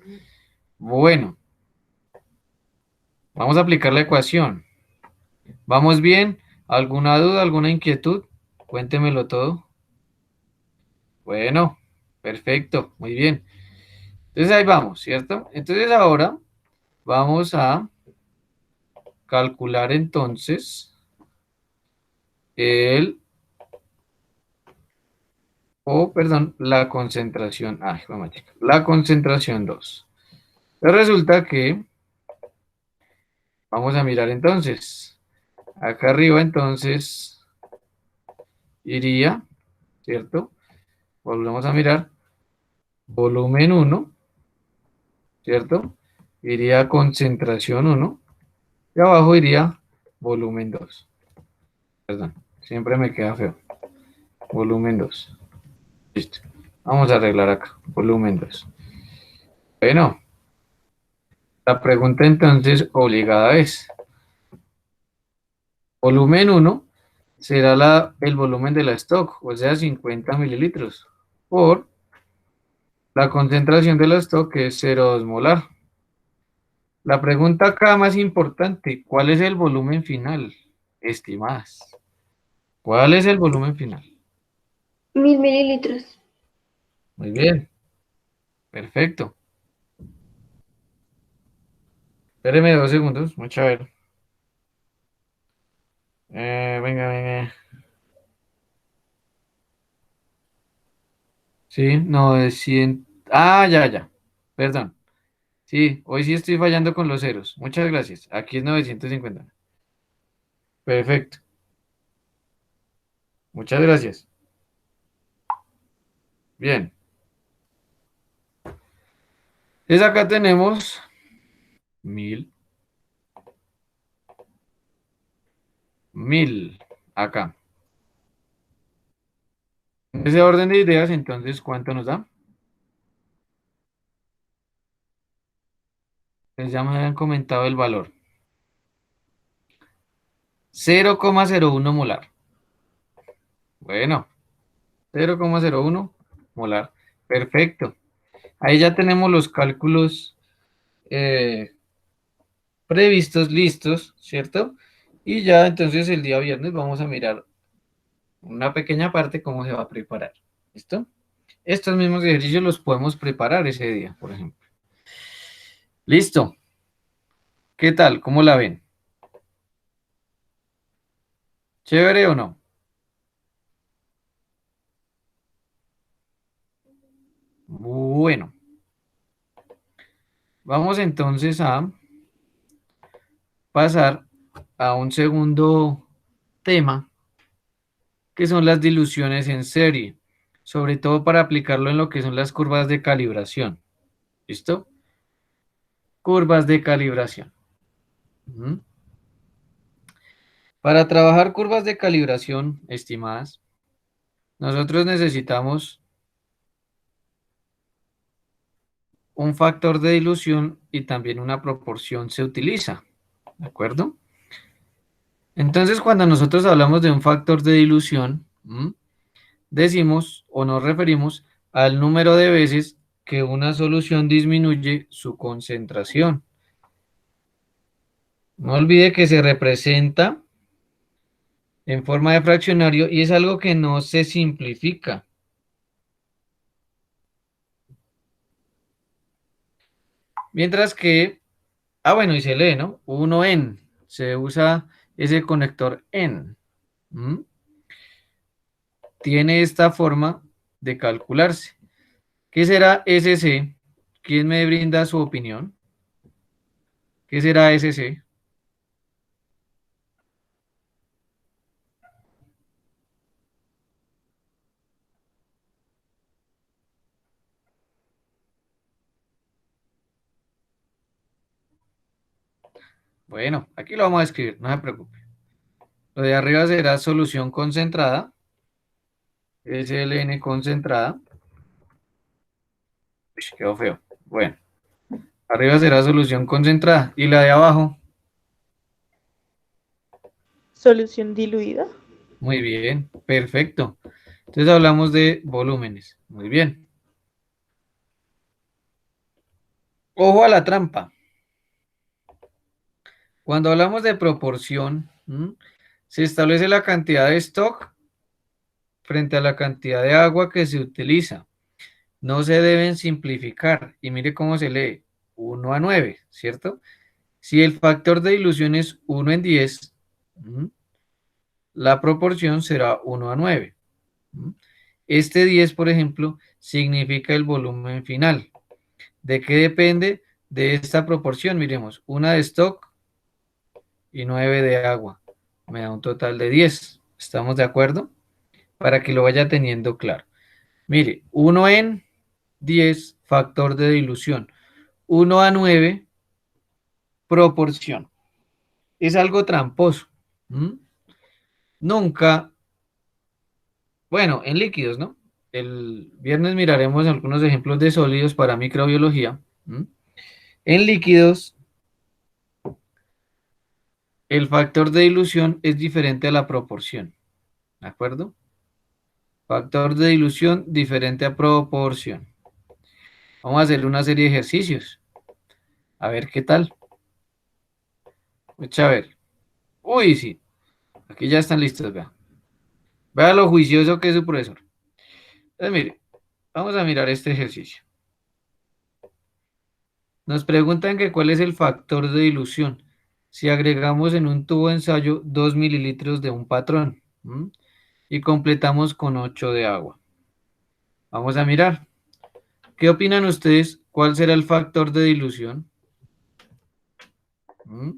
Bueno, vamos a aplicar la ecuación. ¿Vamos bien? ¿Alguna duda, alguna inquietud? Cuéntemelo todo. Bueno, perfecto, muy bien. Entonces ahí vamos, ¿cierto? Entonces ahora vamos a calcular entonces el, perdón, la concentración. Ay, vamos, chica. La concentración 2. Resulta que, vamos a mirar entonces. Acá arriba entonces iría, ¿cierto? Volvemos a mirar. Volumen 1, ¿cierto? Iría concentración 1. Y abajo iría volumen 2. Perdón, siempre me queda feo. Volumen 2. Listo. Vamos a arreglar acá. Volumen 2. Bueno, la pregunta entonces obligada es, volumen 1 será el volumen de la stock, o sea, 50 mililitros, por la concentración de la stock, que es 0,2 molar. La pregunta acá más importante, ¿cuál es el volumen final, estimadas? ¿Cuál es el volumen final? 1000 mililitros. Muy bien, perfecto. Espéreme 2 segundos, mucha ver. Venga, venga. Sí, 900. Ah, ya, ya. Perdón. Sí, hoy sí estoy fallando con los ceros. Muchas gracias. Aquí es 950. Perfecto. Muchas gracias. Bien. Entonces acá tenemos 1000 1000 acá. En ese orden de ideas, entonces, ¿cuánto nos da? Pues ya me habían comentado el valor. 0,01 molar. Bueno, 0,01 molar. Perfecto. Ahí ya tenemos los cálculos eh, previstos, listos, ¿cierto? Y ya entonces el día viernes vamos a mirar una pequeña parte cómo se va a preparar. ¿Listo? Estos mismos ejercicios los podemos preparar ese día, por ejemplo. Listo. ¿Qué tal? ¿Cómo la ven? ¿Chévere o no? Bueno, vamos entonces a pasar a un segundo tema, que son las diluciones en serie, sobre todo para aplicarlo en lo que son las curvas de calibración. ¿Listo? Curvas de calibración. Ujú. Para trabajar curvas de calibración estimadas, nosotros necesitamos un factor de dilución y también una proporción se utiliza. ¿De acuerdo? Entonces, cuando nosotros hablamos de un factor de dilución, decimos o nos referimos al número de veces que una solución disminuye su concentración. No olvide que se representa en forma de fraccionario y es algo que no se simplifica. Mientras que, bueno, y se lee, ¿no? 1N, se usa ese conector N. ¿m? Tiene esta forma de calcularse. ¿Qué será SC? ¿Quién me brinda su opinión? ¿Qué será SC? Bueno, aquí lo vamos a escribir, no se preocupe. Lo de arriba será solución concentrada, SLN concentrada. Uy, quedó feo. Bueno, arriba será solución concentrada. Y la de abajo, Solución diluida. muy bien, perfecto. Entonces hablamos de volúmenes. Muy bien. Ojo a la trampa. Cuando hablamos de proporción, se establece la cantidad de stock frente a la cantidad de agua que se utiliza. No se deben simplificar. Y mire cómo se lee. 1 a 9, ¿cierto? Si el factor de dilución es 1 en 10, la proporción será 1 a 9. Este 10, por ejemplo, significa el volumen final. ¿De qué depende de esta proporción? Miremos, 1 de stock y 9 de agua. Me da un total de 10. ¿Estamos de acuerdo? Para que lo vaya teniendo claro. Mire, 1 en 10, factor de dilución. 1 a 9, proporción. Es algo tramposo. Nunca, bueno, en líquidos, ¿no? El viernes miraremos algunos ejemplos de sólidos para microbiología. En líquidos, el factor de dilución es diferente a la proporción. ¿De acuerdo? Factor de dilución diferente a proporción. Vamos a hacer una serie de ejercicios. A ver qué tal. A ver. Uy, sí. Aquí ya están listos, vea. Vea lo juicioso que es su profesor. Entonces, mire, vamos a mirar este ejercicio. Nos preguntan que cuál es el factor de dilución si agregamos en un tubo de ensayo 2 mililitros de un patrón y completamos con 8 de agua. Vamos a mirar. ¿Qué opinan ustedes? ¿Cuál será el factor de dilución? ¿Mm?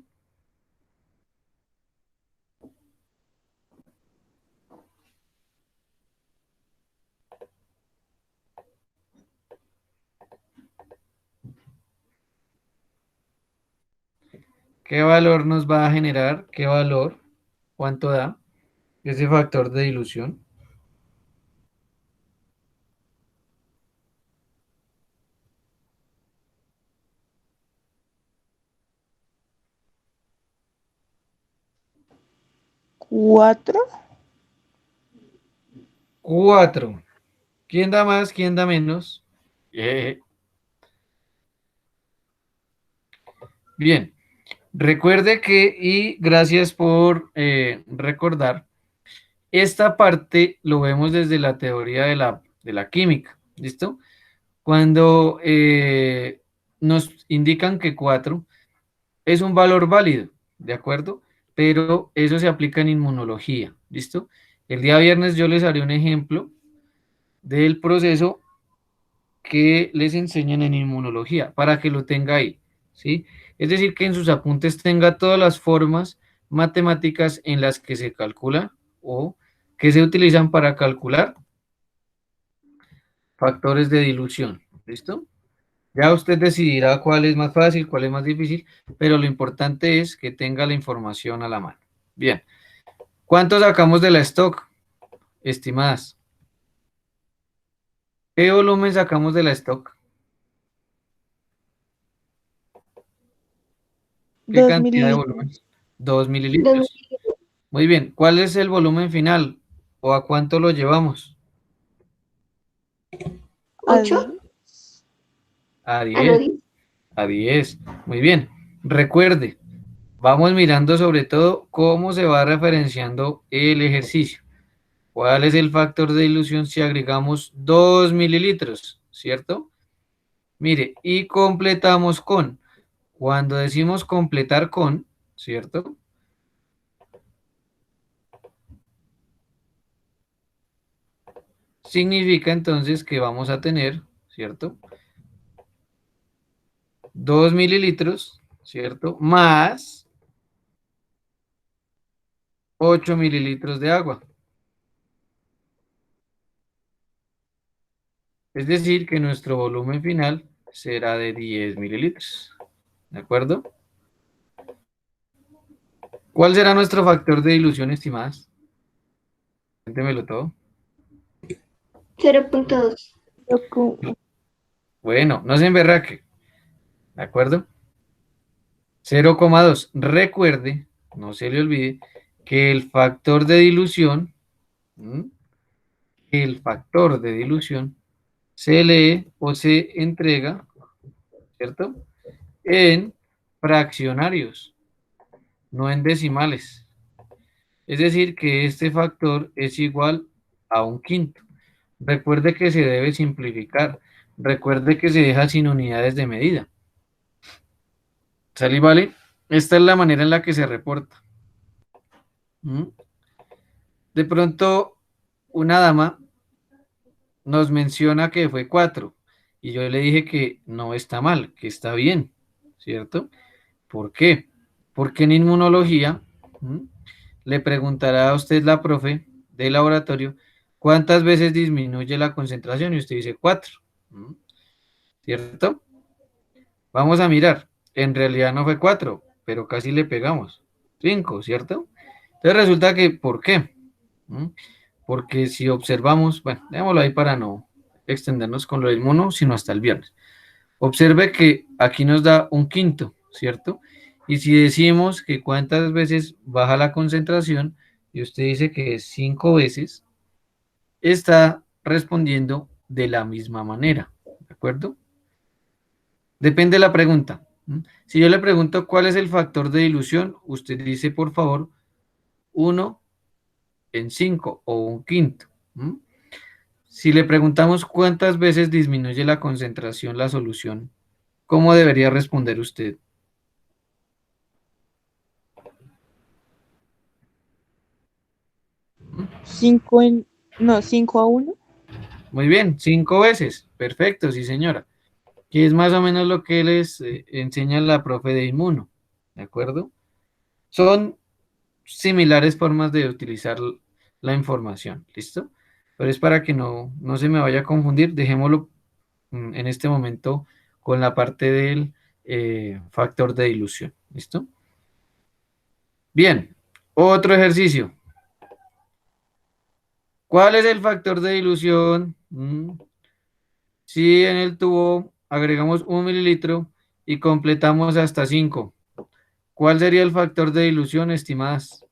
¿Qué valor nos va a generar? ¿Qué valor? ¿Cuánto da ese factor de dilución? ¿4? 4. ¿Quién da más? ¿Quién da menos? Eh, Bien. Recuerde que, y gracias por recordar, esta parte lo vemos desde la teoría de la química, ¿listo? Cuando nos indican que 4 es un valor válido, ¿de acuerdo? Pero eso se aplica en inmunología, ¿listo? El día viernes yo les haré un ejemplo del proceso que les enseñan en inmunología para que lo tenga ahí, ¿sí? Es decir, que en sus apuntes tenga todas las formas matemáticas en las que se calcula o que se utilizan para calcular factores de dilución, ¿listo? Ya usted decidirá cuál es más fácil, cuál es más difícil, pero lo importante es que tenga la información a la mano. Bien, ¿cuánto sacamos de la stock, estimadas? ¿Qué volumen sacamos de la stock? ¿Qué 2 cantidad de volumen? mililitros. 2 Dos, mililitros. Muy bien, ¿cuál es el volumen final o a cuánto lo llevamos? ¿A ocho, 10? A a no 10, 10. a 10. Muy bien, recuerde, vamos mirando sobre todo cómo se va referenciando el ejercicio. ¿Cuál es el factor de dilución si agregamos 2 mililitros? ¿Cierto? Mire, y completamos con. Cuando decimos completar con, ¿cierto? Significa entonces que vamos a tener, ¿cierto? 2 mililitros, ¿cierto? Más 8 mililitros de agua. Es decir, que nuestro volumen final será de 10 mililitros. ¿De acuerdo? ¿Cuál será nuestro factor de dilución, estimadas? Cuéntemelo todo. 0.2. Bueno, no se emberraque. ¿De acuerdo? 0,2. Recuerde, no se le olvide, que el factor de dilución, ¿m? El factor de dilución se lee o se entrega, ¿cierto? En fraccionarios, no en decimales. Es decir, que este factor es igual a un quinto. Recuerde que se debe simplificar. Recuerde que se deja sin unidades de medida. ¿Sale y vale? Esta es la manera en la que se reporta. ¿Mm? De pronto, una dama nos menciona que fue 4 y yo le dije que no está mal, que está bien, ¿cierto? ¿Por qué? Porque en inmunología, ¿m? Le preguntará a usted la profe del laboratorio cuántas veces disminuye la concentración y usted dice 4, ¿cierto? Vamos a mirar, en realidad no fue 4, pero casi le pegamos, 5, ¿cierto? Entonces resulta que, ¿por qué? ¿Mm? Porque si observamos, bueno, dejémoslo ahí para no extendernos con lo del mono, sino hasta el viernes. Observe que aquí nos da un quinto, ¿cierto? Y si decimos que cuántas veces baja la concentración, y usted dice que es 5 veces, está respondiendo de la misma manera, ¿de acuerdo? Depende de la pregunta. Si yo le pregunto cuál es el factor de dilución, usted dice, por favor, 1 en 5 o un quinto. Si le preguntamos cuántas veces disminuye la concentración la solución, ¿cómo debería responder usted? 5 en... No, 5-1. Muy bien, 5 veces. Perfecto, sí, señora. Que es más o menos lo que les enseña la profe de Inmuno. ¿De acuerdo? Son similares formas de utilizar la información. ¿Listo? Pero es para que no se me vaya a confundir. Dejémoslo en este momento con la parte del factor de dilución. ¿Listo? Bien. Otro ejercicio. ¿Cuál es el factor de dilución? Si en el tubo agregamos 1 mililitro y completamos hasta 5. ¿Cuál sería el factor de dilución, estimadas?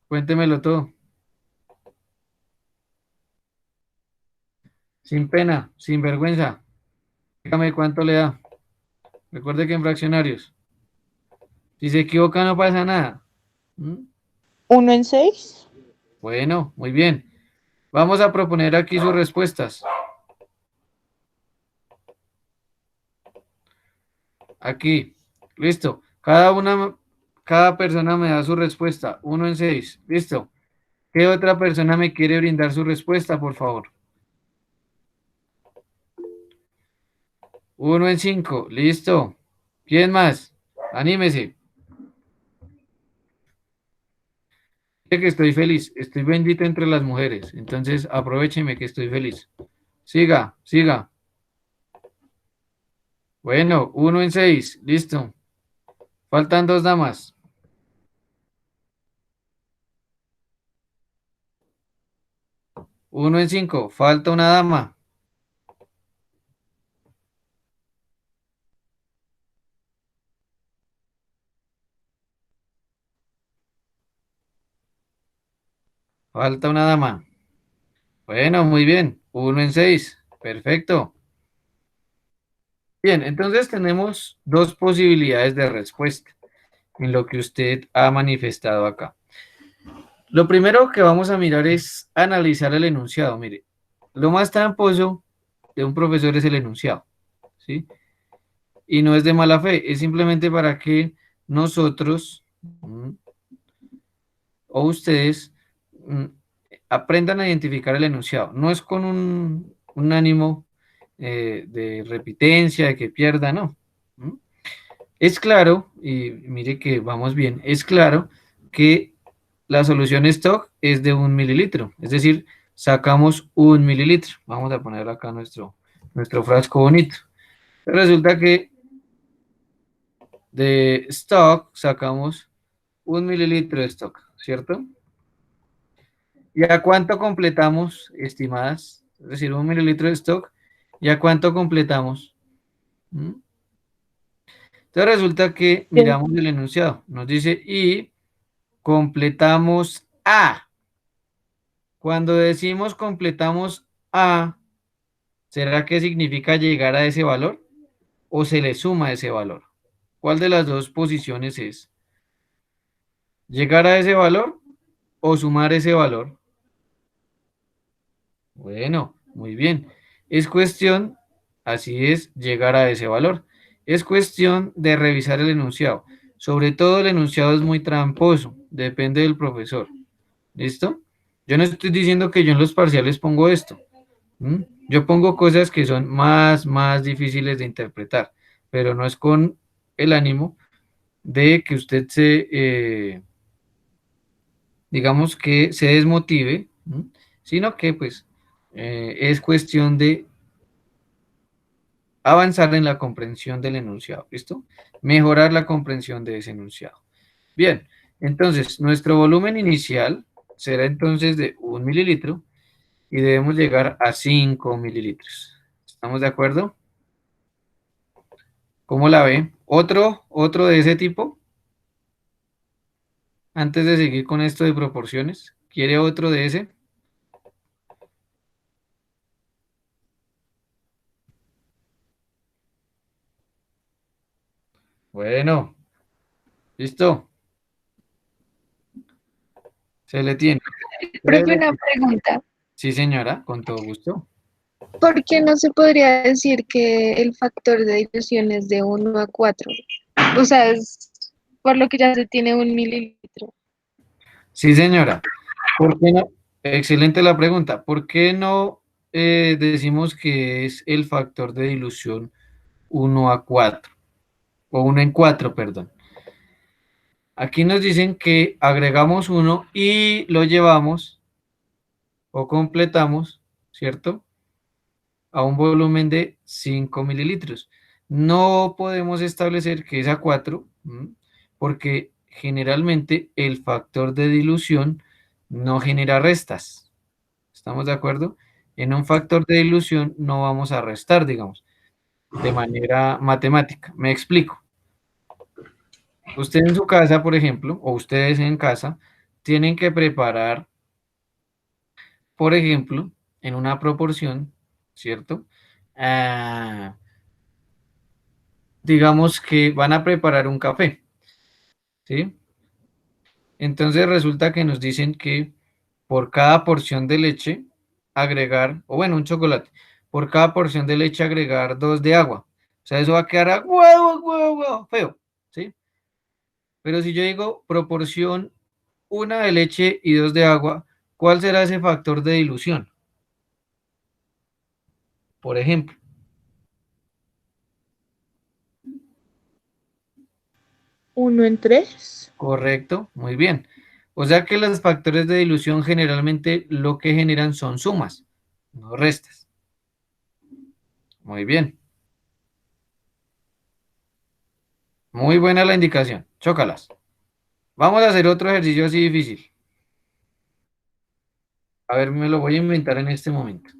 Cuéntemelo todo. Sin pena, sin vergüenza. Dígame cuánto le da. Recuerde que en fraccionarios. Si se equivoca no pasa nada. ¿Mm? 1 en 6. Bueno, muy bien. Vamos a proponer aquí sus respuestas. Aquí. Listo. Cada persona me da su respuesta. 1 en 6. Listo. ¿Qué otra persona me quiere brindar su respuesta, por favor? 1 en 5. Listo. ¿Quién más? Anímese. Sé que estoy feliz. Estoy bendito entre las mujeres. Entonces, aprovecheme que estoy feliz. Siga, siga. Bueno, 1 en 6. Listo. Faltan 2 damas. 1 en 5. Falta una dama. Falta una dama. Bueno, muy bien. 1 en 6. Perfecto. Bien, entonces tenemos dos posibilidades de respuesta en lo que usted ha manifestado acá. Lo primero que vamos a mirar es analizar el enunciado. Mire, lo más tramposo de un profesor es el enunciado, ¿sí? Y no es de mala fe, es simplemente para que nosotros o ustedes aprendan a identificar el enunciado. No es con un ánimo de repitencia, de que pierda, no. Es claro, y mire que vamos bien, es claro que la solución stock es de 1 mililitro, es decir, sacamos 1 mililitro. Vamos a poner acá nuestro frasco bonito. Resulta que de stock sacamos 1 mililitro de stock, ¿cierto? ¿Y a cuánto completamos, estimadas? Es decir, 1 mililitro de stock. ¿Y a cuánto completamos? Entonces resulta que miramos el enunciado. Nos dice, y completamos A. Cuando decimos completamos A, ¿será que significa llegar a ese valor? ¿O se le suma ese valor? ¿Cuál de las dos posiciones es? ¿Llegar a ese valor o sumar ese valor? Bueno, muy bien. Es cuestión, así es, llegar a ese valor. Es cuestión de revisar el enunciado. Sobre todo el enunciado es muy tramposo, depende del profesor. ¿Listo? Yo no estoy diciendo que yo en los parciales pongo esto. Yo pongo cosas que son más difíciles de interpretar, pero no es con el ánimo de que usted digamos que se desmotive, sino que pues es cuestión de avanzar en la comprensión del enunciado, ¿listo? Mejorar la comprensión de ese enunciado. Bien, entonces nuestro volumen inicial será entonces de 1 mililitro y debemos llegar a 5 mililitros. ¿Estamos de acuerdo? ¿Cómo la ve? ¿Otro de ese tipo? Antes de seguir con esto de proporciones, ¿quiere otro de ese? Bueno, listo. Se le tiene. Profe, una pregunta. Sí, señora, con todo gusto. ¿Por qué no se podría decir que el factor de dilución es de 1 a 4? O sea, es por lo que ya se tiene 1 mililitro. Sí, señora. ¿Por qué no? Excelente la pregunta. ¿Por qué no decimos que es el factor de dilución 1 a 4? O 1 en 4, perdón. Aquí nos dicen que agregamos 1 y lo llevamos o completamos, ¿cierto? A un volumen de 5 mililitros. No podemos establecer que es a 4, porque generalmente el factor de dilución no genera restas. ¿Estamos de acuerdo? En un factor de dilución no vamos a restar, digamos, de manera matemática. Me explico. Usted en su casa, por ejemplo, o ustedes en casa, tienen que preparar, por ejemplo, en una proporción, ¿cierto? Ah, digamos que van a preparar un café, ¿sí? Entonces resulta que nos dicen que por cada porción de leche agregar, o bueno, un chocolate, por cada porción de leche agregar 2 de agua. O sea, eso va a quedar feo, ¿sí? Pero si yo digo proporción una de leche y 2 de agua, ¿cuál será ese factor de dilución? Por ejemplo, 1 en 3. correcto, muy bien. O sea que los factores de dilución generalmente lo que generan son sumas, no restas. Muy bien, muy buena la indicación. Chócalas. Vamos a hacer otro ejercicio así difícil. A ver, me lo voy a inventar en este momento.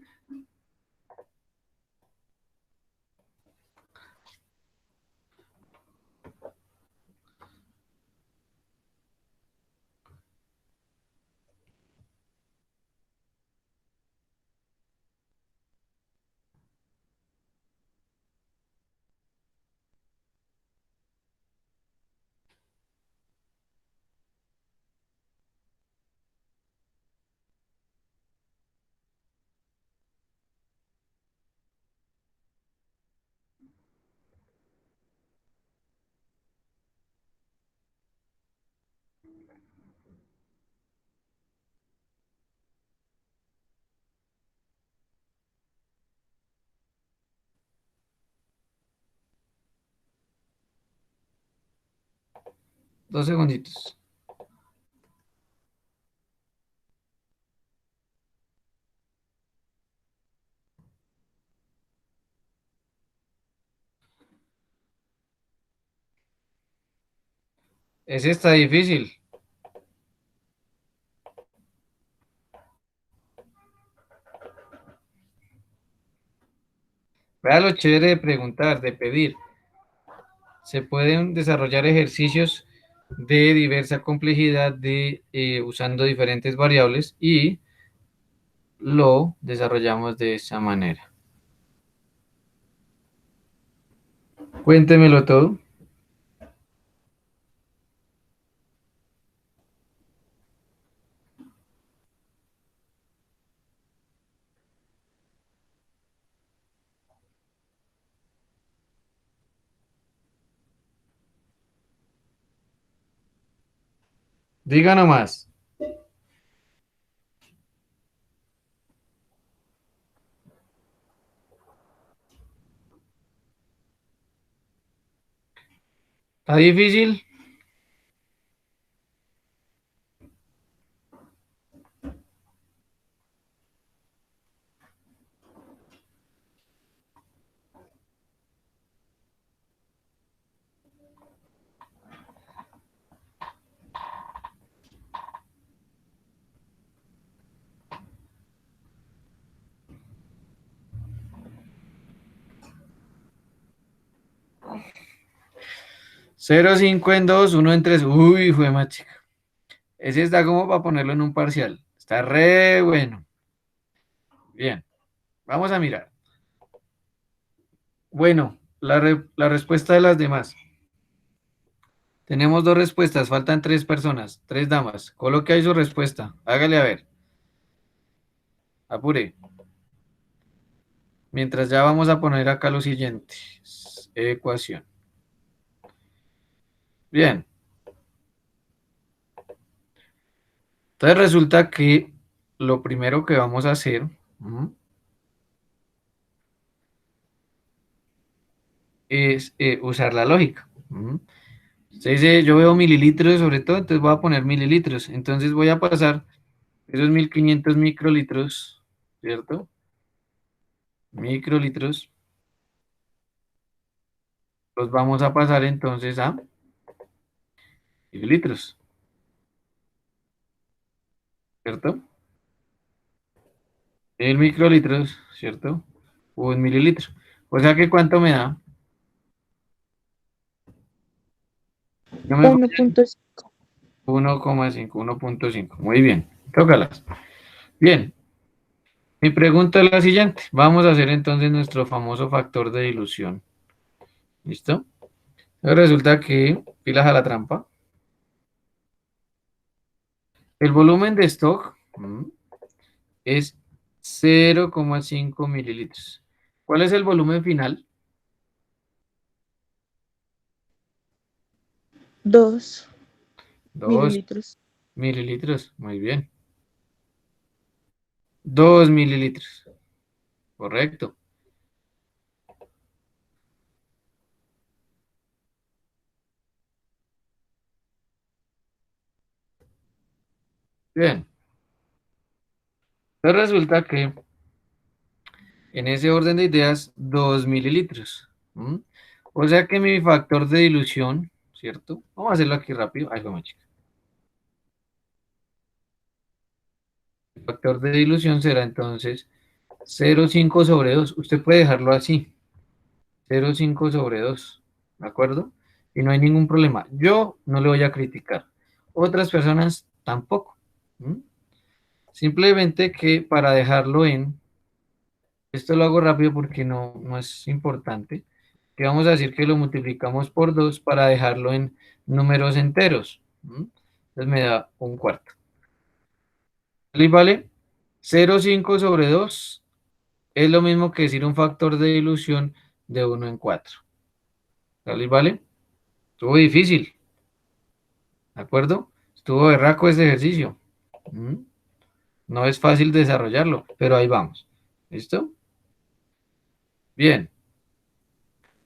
Dos segunditos. Ese está difícil. Vea lo chévere de preguntar, de pedir. Se pueden desarrollar ejercicios de diversa complejidad usando diferentes variables y lo desarrollamos de esa manera. Cuéntemelo todo. Diga nomás. ¿Está difícil? Cero, 5 en 2, 1 en 3. Uy, fue más chica. Ese está como para ponerlo en un parcial. Está re bueno. Bien, vamos a mirar. Bueno, la respuesta de las demás. Tenemos dos respuestas, faltan tres personas, tres damas. Coloque ahí su respuesta. Hágale a ver. Apure. Mientras ya vamos a poner acá lo siguiente. Ecuación. Bien. Entonces resulta que lo primero que vamos a hacer es usar la lógica. Usted dice, yo veo mililitros sobre todo, entonces voy a poner mililitros. Entonces voy a pasar esos 1500 microlitros, ¿cierto? Microlitros. Los vamos a pasar entonces a mililitros, ¿cierto? 1000 microlitros, ¿cierto? 1 mililitro. O sea que ¿cuánto me da? No me falla. 1.5. 1,5, 1,5. Muy bien, tócalas. Bien, mi pregunta es la siguiente. Vamos a hacer entonces nuestro famoso factor de dilución. ¿Listo? Entonces resulta que, pilas a la trampa, el volumen de stock es 0,5 mililitros. ¿Cuál es el volumen final? 2 2 mililitros. mililitros. Muy bien. 2 mililitros. Correcto. Bien. Entonces resulta que en ese orden de ideas, 2 mililitros. ¿M? O sea que mi factor de dilución, ¿cierto? Vamos a hacerlo aquí rápido. Ahí vamos, chica. El factor de dilución será entonces 0,5 sobre 2. Usted puede dejarlo así. 0,5 sobre 2. ¿De acuerdo? Y no hay ningún problema. Yo no le voy a criticar. Otras personas tampoco. ¿M? Simplemente que para dejarlo en, esto lo hago rápido porque no es importante, que vamos a decir que lo multiplicamos por 2 para dejarlo en números enteros. Entonces me da un cuarto. ¿Y vale? 0,5 sobre 2 es lo mismo que decir un factor de dilución de 1 en 4. ¿Y vale? Estuvo difícil, ¿de acuerdo? Estuvo berraco este ejercicio. ¿Mm? No es fácil desarrollarlo, pero ahí vamos. ¿Listo? Bien.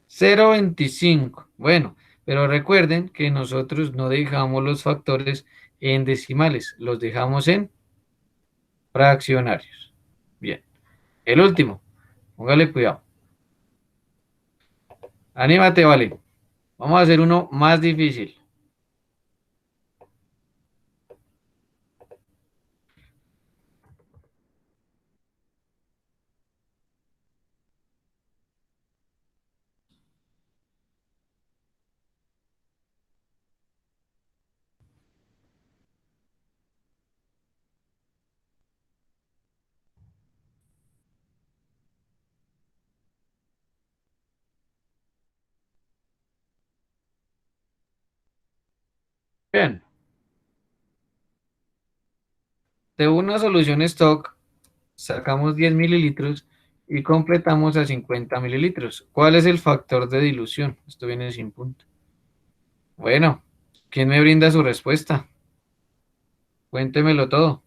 0,25. Bueno, pero recuerden que nosotros no dejamos los factores en decimales, los dejamos en fraccionarios. Bien, el último, póngale cuidado. Anímate, vale. Vamos a hacer uno más difícil. Bien, de una solución stock sacamos 10 mililitros y completamos a 50 mililitros. ¿Cuál es el factor de dilución? Esto viene sin punto. Bueno, ¿quién me brinda su respuesta? Cuéntemelo todo.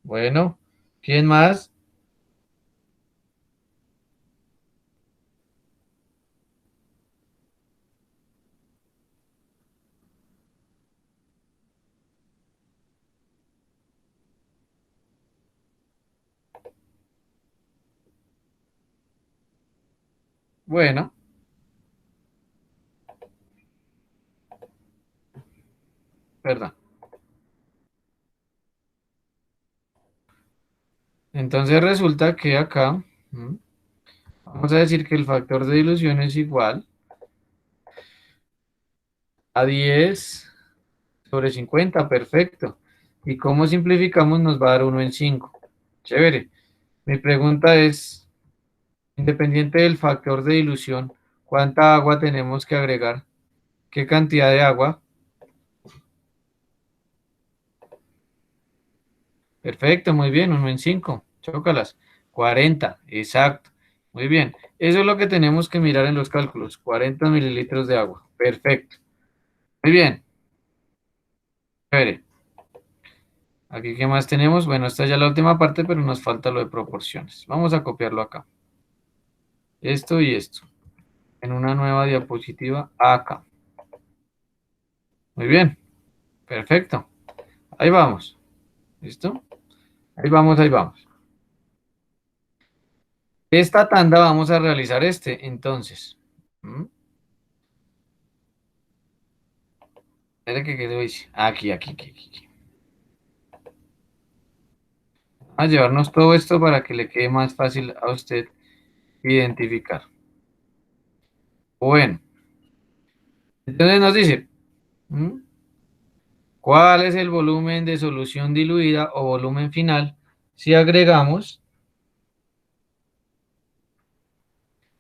Bueno, ¿quién más? Bueno, perdón. Entonces resulta que acá, vamos a decir que el factor de dilución es igual a 10 sobre 50, perfecto. ¿Y cómo simplificamos? Nos va a dar 1 en 5. Chévere. Mi pregunta es, independiente del factor de dilución, ¿cuánta agua tenemos que agregar? ¿Qué cantidad de agua? Perfecto, muy bien, 1 en 5. Chócalas. 40, exacto. Muy bien. Eso es lo que tenemos que mirar en los cálculos. 40 mililitros de agua. Perfecto. Muy bien. Chévere. Aquí, ¿qué más tenemos? Bueno, esta ya es la última parte, pero nos falta lo de proporciones. Vamos a copiarlo acá. Esto y esto. En una nueva diapositiva acá. Muy bien, perfecto. Ahí vamos. ¿Listo? Ahí vamos, ahí vamos. Esta tanda vamos a realizar entonces. ¿Mm? Espera que quede dice. Aquí. A llevarnos todo esto para que le quede más fácil a usted identificar. Bueno, entonces nos dice, ¿mm? ¿Cuál es el volumen de solución diluida o volumen final si agregamos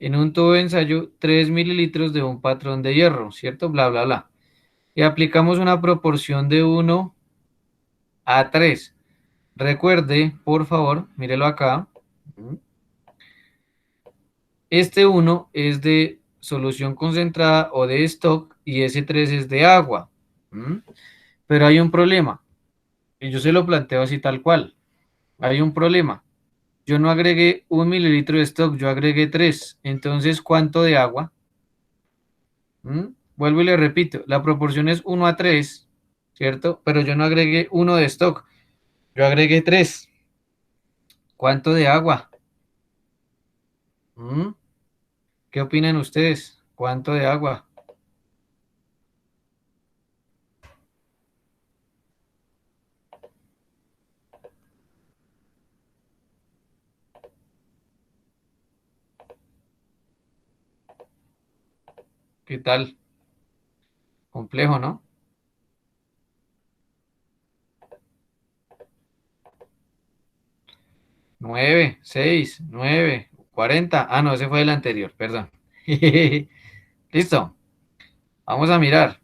en un tubo de ensayo 3 mililitros de un patrón de hierro, ¿cierto? Bla, bla, bla. Y aplicamos una proporción de 1 a 3. Recuerde, por favor, mírelo acá. Este 1 es de solución concentrada o de stock y ese 3 es de agua. ¿Mm? Pero hay un problema, y yo se lo planteo así tal cual. Hay un problema. Yo no agregué 1 mililitro de stock, yo agregué 3. Entonces, ¿cuánto de agua? Vuelvo y le repito, la proporción es 1 a 3, ¿cierto? Pero yo no agregué 1 de stock, yo agregué 3. ¿Cuánto de agua? ¿Mm? ¿Qué opinan ustedes? ¿Cuánto de agua? ¿Qué tal? Complejo, ¿no? 9, 6, 9, 40. Ah, no, ese fue el anterior, perdón. Listo, vamos a mirar.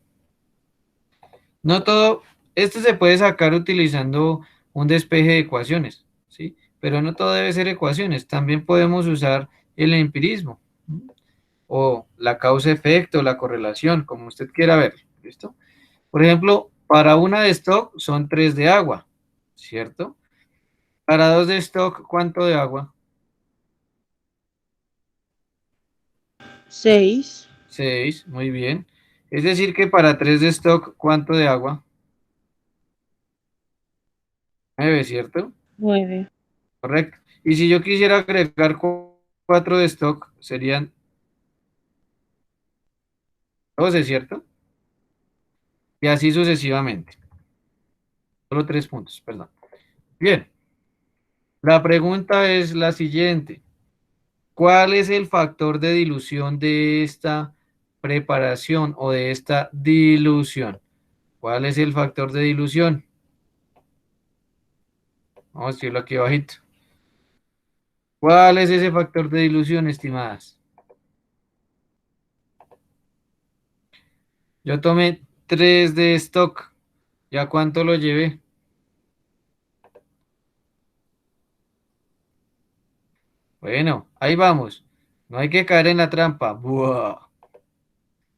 No todo, este se puede sacar utilizando un despeje de ecuaciones, ¿sí? Pero no todo debe ser ecuaciones, también podemos usar el empirismo, ¿m? O la causa-efecto, la correlación, como usted quiera ver, ¿listo? Por ejemplo, para una de stock son 3 de agua, ¿cierto? Para 2 de stock, ¿cuánto de agua? 6. 6, muy bien. Es decir, que para 3 de stock, ¿cuánto de agua? 9, ¿cierto? 9. Correcto. Y si yo quisiera agregar 4 de stock, serían 12, ¿cierto? Y así sucesivamente. Solo 3 puntos, perdón. Bien, la pregunta es la siguiente. ¿Cuál es el factor de dilución de esta preparación o de esta dilución? ¿Cuál es el factor de dilución? Vamos a escribirlo aquí abajito. ¿Cuál es ese factor de dilución, estimadas? Yo tomé 3 de stock. ¿Ya cuánto lo llevé? Bueno, ahí vamos. No hay que caer en la trampa. Buah.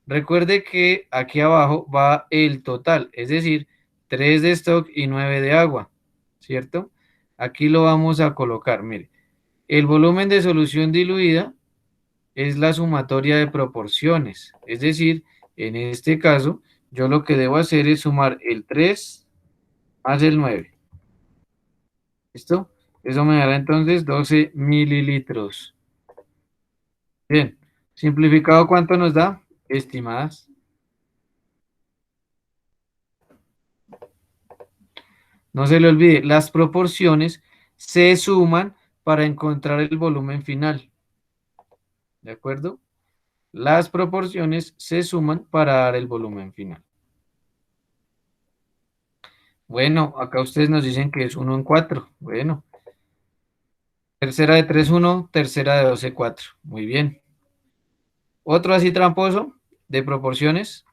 Recuerde que aquí abajo va el total, es decir, 3 de stock y 9 de agua, ¿cierto? Aquí lo vamos a colocar, mire. El volumen de solución diluida es la sumatoria de proporciones, es decir, en este caso, yo lo que debo hacer es sumar el 3 más el 9. ¿Listo? Eso me dará entonces 12 mililitros. Bien, simplificado, ¿cuánto nos da? Estimadas. No se le olvide, las proporciones se suman para encontrar el volumen final. ¿De acuerdo? Las proporciones se suman para dar el volumen final. Bueno, acá ustedes nos dicen que es 1 en 4. Bueno, tercera de 3 1, tercera de 12 4. Muy bien. Otro así tramposo de proporciones.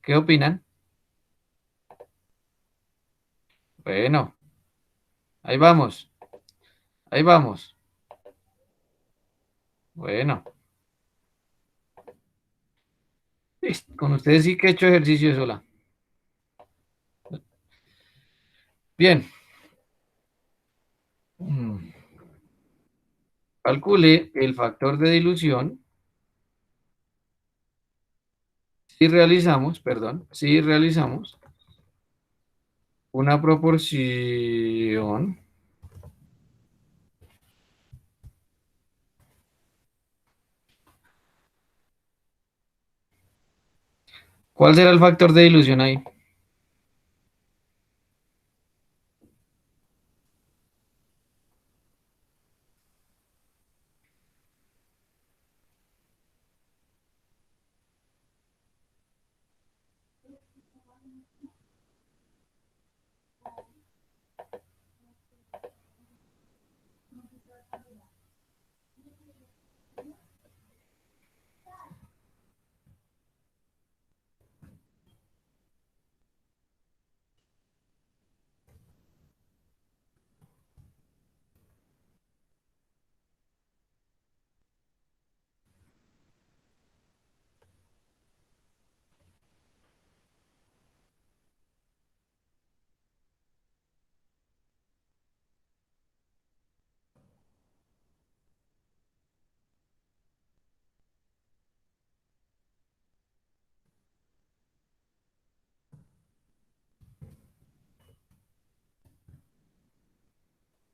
¿Qué opinan? Bueno, ahí vamos. Ahí vamos. Bueno, con ustedes sí que he hecho ejercicio sola. Bien. Mm. Calcule el factor de dilución si realizamos, perdón, si realizamos una proporción ¿cuál será el factor de dilución ahí?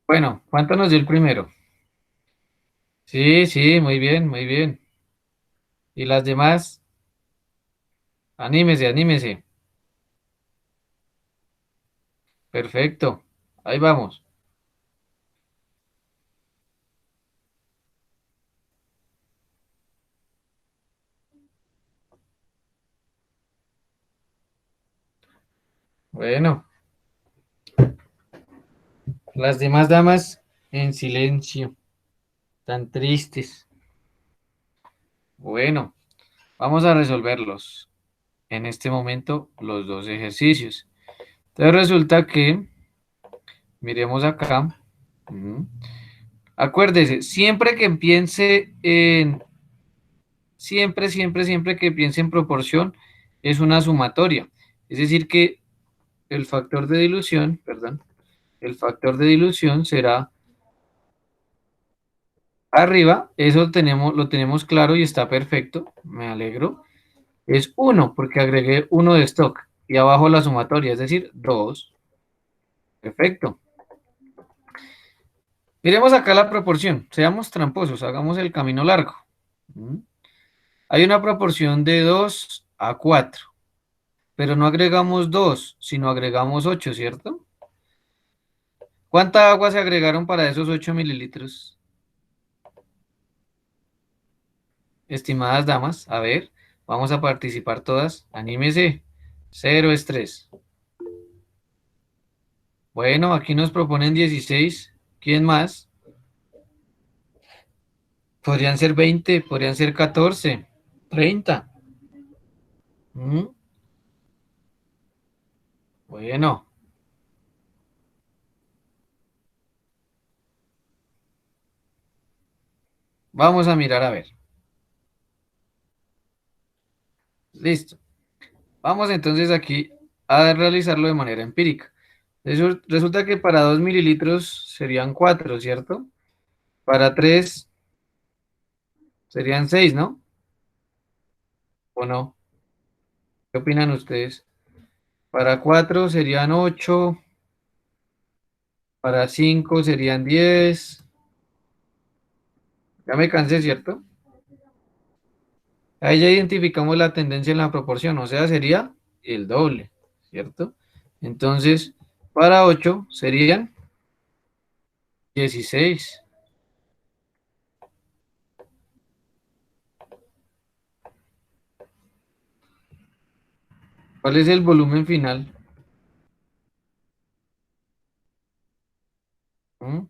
Bueno, ¿cuánto nos dio el primero? Sí, sí, muy bien, muy bien. ¿Y las demás? Anímese, anímese. Perfecto. Ahí vamos. Bueno, las demás damas en silencio, tan tristes. Bueno, vamos a resolverlos en este momento los dos ejercicios. Entonces resulta que, miremos acá. Ujú. Acuérdese, siempre que piense en, siempre que piense en proporción, es una sumatoria. Es decir, que el factor de dilución, perdón, el factor de dilución será arriba, eso tenemos, lo tenemos claro y está perfecto, me alegro. Es uno porque agregué uno de stock y abajo la sumatoria, es decir, 2. Perfecto. Miremos acá la proporción, seamos tramposos, hagamos el camino largo. ¿Mm? Hay una proporción de 2 a 4, pero no agregamos 2, sino agregamos 8, ¿cierto? ¿Cuánta agua se agregaron para esos 8 mililitros? Estimadas damas, a ver, vamos a participar todas. Anímese. Cero estrés. Bueno, aquí nos proponen 16. ¿Quién más? Podrían ser 20, podrían ser 14, 30. ¿Mm? Bueno, vamos a mirar a ver. Listo. Vamos entonces aquí a realizarlo de manera empírica. Resulta que para 2 mililitros serían 4, ¿cierto? Para 3 serían 6, ¿no? ¿O no? ¿Qué opinan ustedes? Para 4 serían 8, para 5 serían 10. Ya me cansé, ¿cierto? Ahí ya identificamos la tendencia en la proporción, o sea, sería el doble, ¿cierto? Entonces, para 8 serían 16. ¿Cuál es el volumen final? ¿Mm?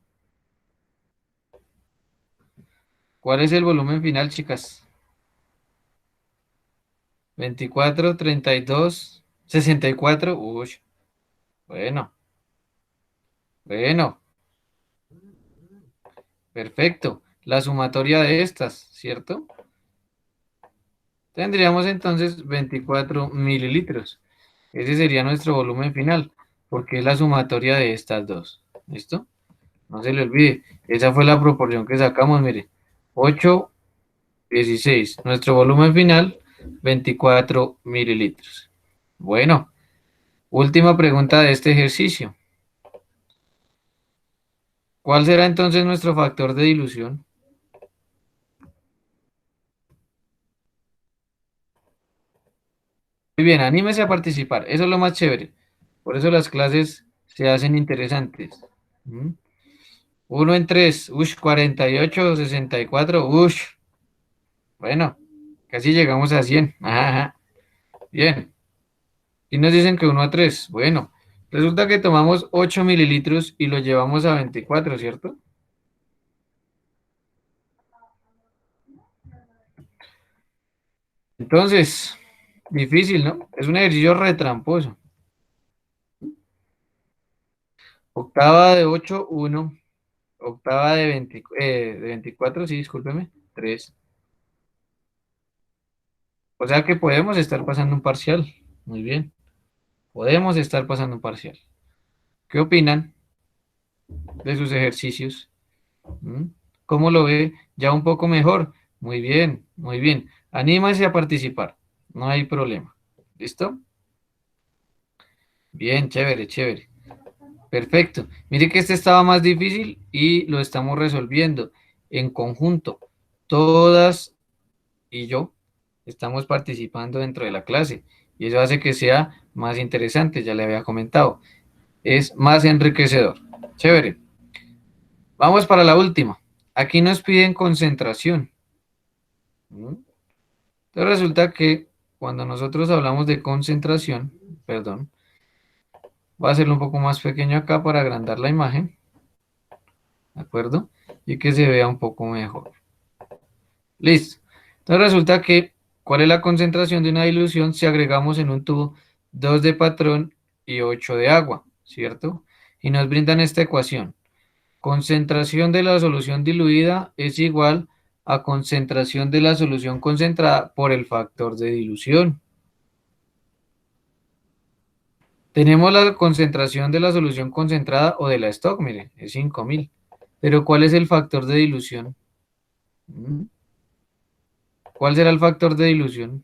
¿Cuál es el volumen final, chicas? 24, 32, 64. Uy, bueno, bueno, perfecto. La sumatoria de estas, ¿cierto? Tendríamos entonces 24 mililitros. Ese sería nuestro volumen final, porque es la sumatoria de estas dos. ¿Listo? No se le olvide. Esa fue la proporción que sacamos, mire. 8, 16. Nuestro volumen final 24 mililitros. Bueno, última pregunta de este ejercicio. ¿Cuál será entonces nuestro factor de dilución? Muy bien, anímese a participar. Eso es lo más chévere. Por eso las clases se hacen interesantes. ¿Mm? 1 en 3, ush, 48, 64, ush. Bueno, casi llegamos a 100. Ajá, ajá. Bien. Y nos dicen que 1 a 3. Bueno, resulta que tomamos 8 mililitros y lo llevamos a 24, ¿cierto? Entonces, difícil, ¿no? Es un ejercicio retramposo. Octava de 8, 1. Octava de 24, sí, discúlpeme, 3. O sea que podemos estar pasando un parcial. Muy bien. Podemos estar pasando un parcial. ¿Qué opinan de sus ejercicios? ¿Mm? ¿Cómo lo ve? Ya un poco mejor. Muy bien, muy bien. Anímese a participar. No hay problema. ¿Listo? Bien, chévere, chévere. Perfecto. Mire que este estaba más difícil y lo estamos resolviendo en conjunto. Todas y yo estamos participando dentro de la clase y eso hace que sea más interesante, ya le había comentado. Es más enriquecedor. Chévere. Vamos para la última. Aquí nos piden concentración. ¿Mm? Entonces resulta que cuando nosotros hablamos de concentración, perdón, voy a hacerlo un poco más pequeño acá para agrandar la imagen, ¿de acuerdo? Y que se vea un poco mejor. Listo. Entonces resulta que, ¿cuál es la concentración de una dilución si agregamos en un tubo 2 de patrón y 8 de agua? ¿Cierto? Y nos brindan esta ecuación. Concentración de la solución diluida es igual a concentración de la solución concentrada por el factor de dilución. Tenemos la concentración de la solución concentrada o de la stock, miren, es 5000. Pero ¿cuál es el factor de dilución? ¿Mm? ¿Cuál será el factor de dilución?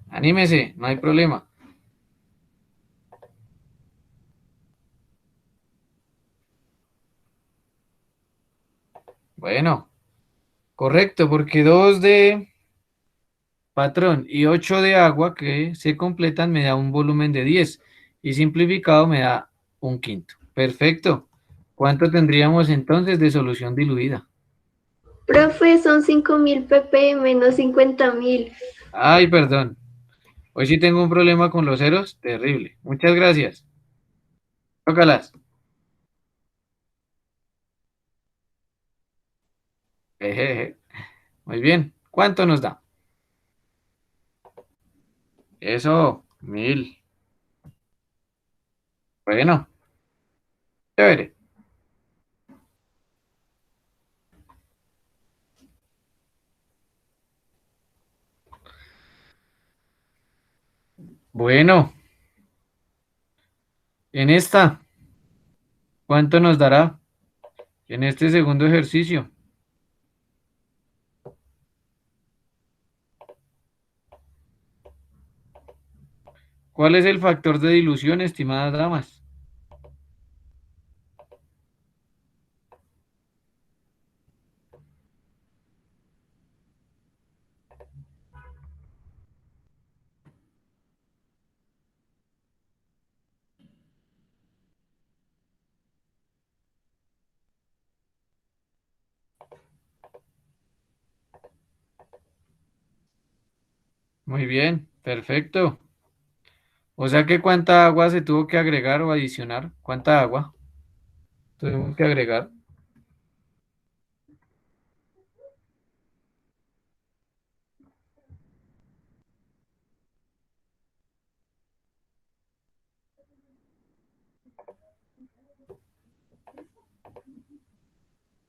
Anímese, no hay problema. Bueno, correcto, porque 2 de patrón y 8 de agua que se completan me da un volumen de 10 y simplificado me da un quinto. Perfecto. ¿Cuánto tendríamos entonces de solución diluida? Profe, son 5000 ppm, no 50.000. Ay, perdón. Hoy sí tengo un problema con los ceros. Terrible. Muchas gracias. Tócalas. Jejeje. Muy bien. ¿Cuánto nos da? Eso, 1000. Bueno, chévere. Bueno, en esta, ¿cuánto nos dará en este segundo ejercicio? ¿Cuál es el factor de dilución, estimadas damas? Muy bien, perfecto. O sea que ¿cuánta agua se tuvo que agregar o adicionar? ¿Cuánta agua tuvimos que agregar?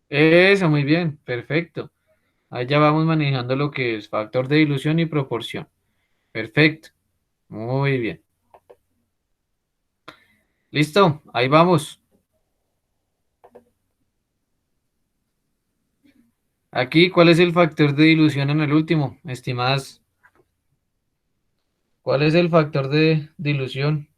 Eso, muy bien, perfecto. Ahí ya vamos manejando lo que es factor de dilución y proporción. Perfecto. Muy bien. Listo, ahí vamos. Aquí, ¿cuál es el factor de dilución en el último, estimadas? ¿Cuál es el factor de dilución?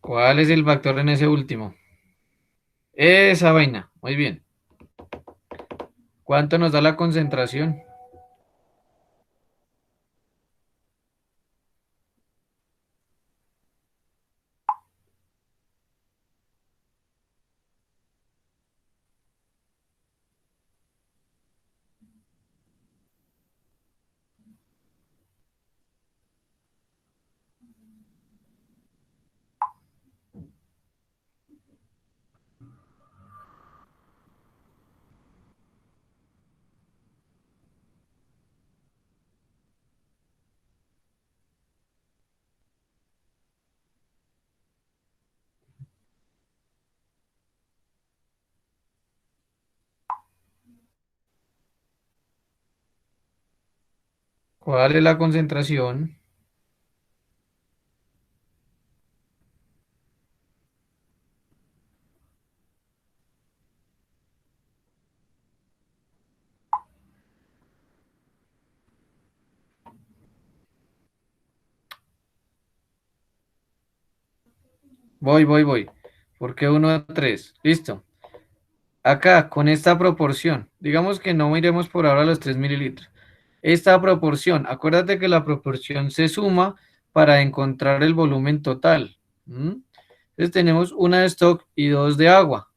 ¿Cuál es el factor en ese último? Esa vaina, muy bien. ¿Cuánto nos da la concentración? ¿Cuál es la concentración? Voy. ¿Por qué 1 a 3? Listo. Acá, con esta proporción, digamos que no miremos por ahora los 3 mililitros. Esta proporción, acuérdate que la proporción se suma para encontrar el volumen total. ¿Mm? Entonces tenemos una de stock y 2 de agua.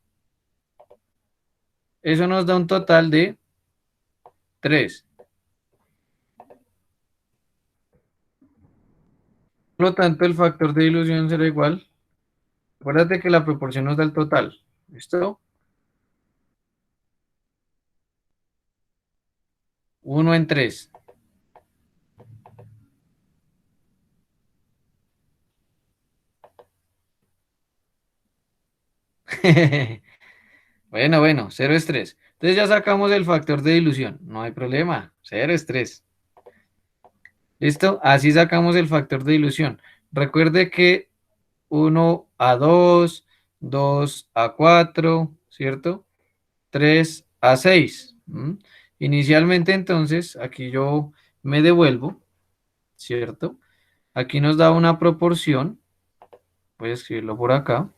Eso nos da un total de 3. Por lo tanto, el factor de dilución será igual. Acuérdate que la proporción nos da el total. ¿Listo? 1 en 3. Bueno, 0 es 3. Entonces ya sacamos el factor de dilución. No hay problema. 0 es 3. ¿Listo? Así sacamos el factor de dilución. Recuerde que 1 a 2, 2 a 4, ¿cierto? 3 a 6. Inicialmente entonces, aquí yo me devuelvo, ¿cierto? Aquí nos da una proporción. Voy a escribirlo por acá.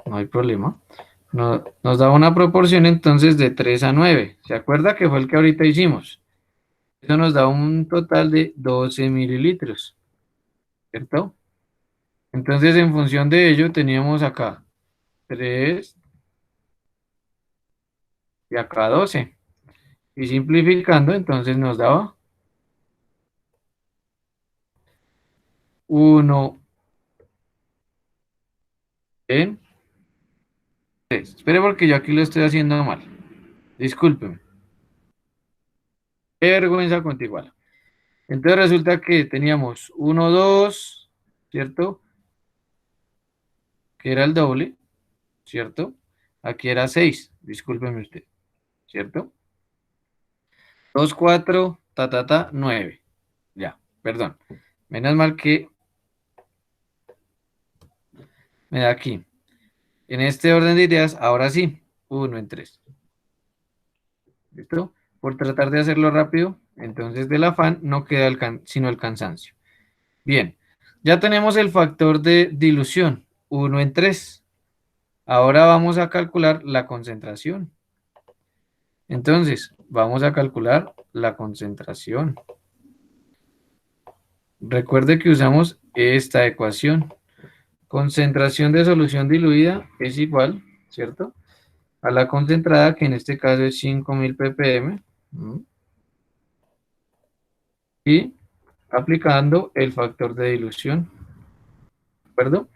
No hay problema. Nos da una proporción entonces de 3 a 9. ¿Se acuerda que fue el que ahorita hicimos? Eso nos da un total de 12 mililitros, ¿cierto? Entonces, en función de ello, teníamos acá 3 y acá 12. Y simplificando, entonces nos daba 1 en 3. Espere porque yo aquí lo estoy haciendo mal. Discúlpeme. Qué vergüenza contigo. Entonces resulta que teníamos 1, 2, ¿cierto? Que era el doble, ¿cierto? Aquí era 6, discúlpeme usted, ¿cierto? 2, 4, 9. Ya, perdón. Menos mal que me da aquí. En este orden de ideas, ahora sí, 1 en 3. ¿Listo? Por tratar de hacerlo rápido, entonces del afán no queda sino el cansancio. Bien, ya tenemos el factor de dilución, 1 en 3. Ahora vamos a calcular la concentración. Entonces, vamos a calcular la concentración. Recuerde que usamos esta ecuación. Concentración de solución diluida es igual, ¿cierto? A la concentrada, que en este caso es 5000 ppm. Y aplicando el factor de dilución. ¿De acuerdo?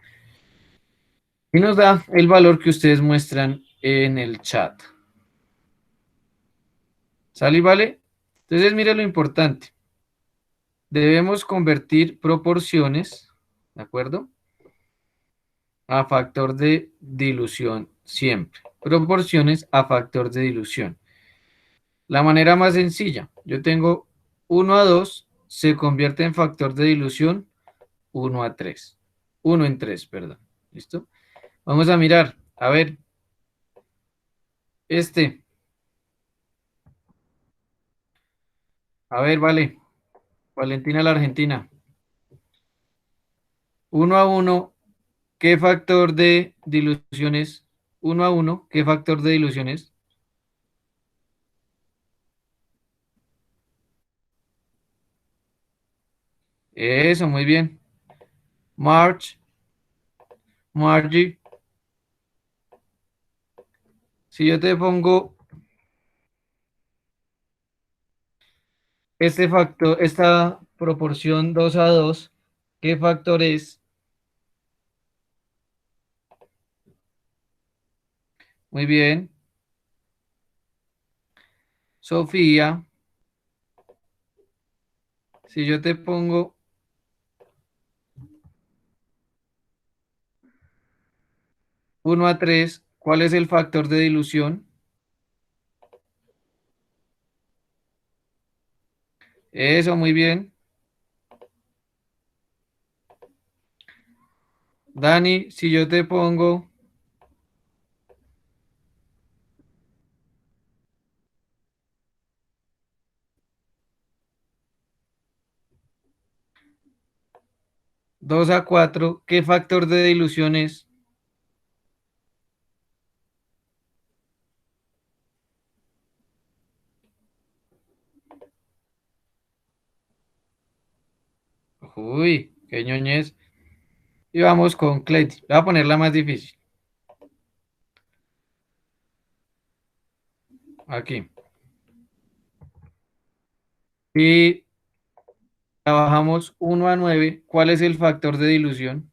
Y nos da el valor que ustedes muestran en el chat. ¿Sale y vale? Entonces, mire lo importante. Debemos convertir proporciones, ¿de acuerdo? A factor de dilución siempre. Proporciones a factor de dilución. La manera más sencilla, yo tengo 1 a 2, se convierte en factor de dilución 1 a 3. 1 en 3, perdón. ¿Listo? Vamos a mirar. A ver. Este. A ver, vale. Valentina la Argentina. 1 a 1. ¿Qué factor de dilución es? 1 a 1. ¿Qué factor de dilución es? Eso, muy bien. Margie. Si yo te pongo este factor, esta proporción 2 a 2, ¿qué factor es? Muy bien. Sofía, si yo te pongo 1 a 3, ¿cuál es el factor de dilución? Eso, muy bien. Dani, si yo te pongo 2 a 4, ¿qué factor de dilución es? Uy, qué ñoñez. Y vamos con Cleti. Voy a ponerla más difícil. Aquí. Y trabajamos 1 a 9. ¿Cuál es el factor de dilución?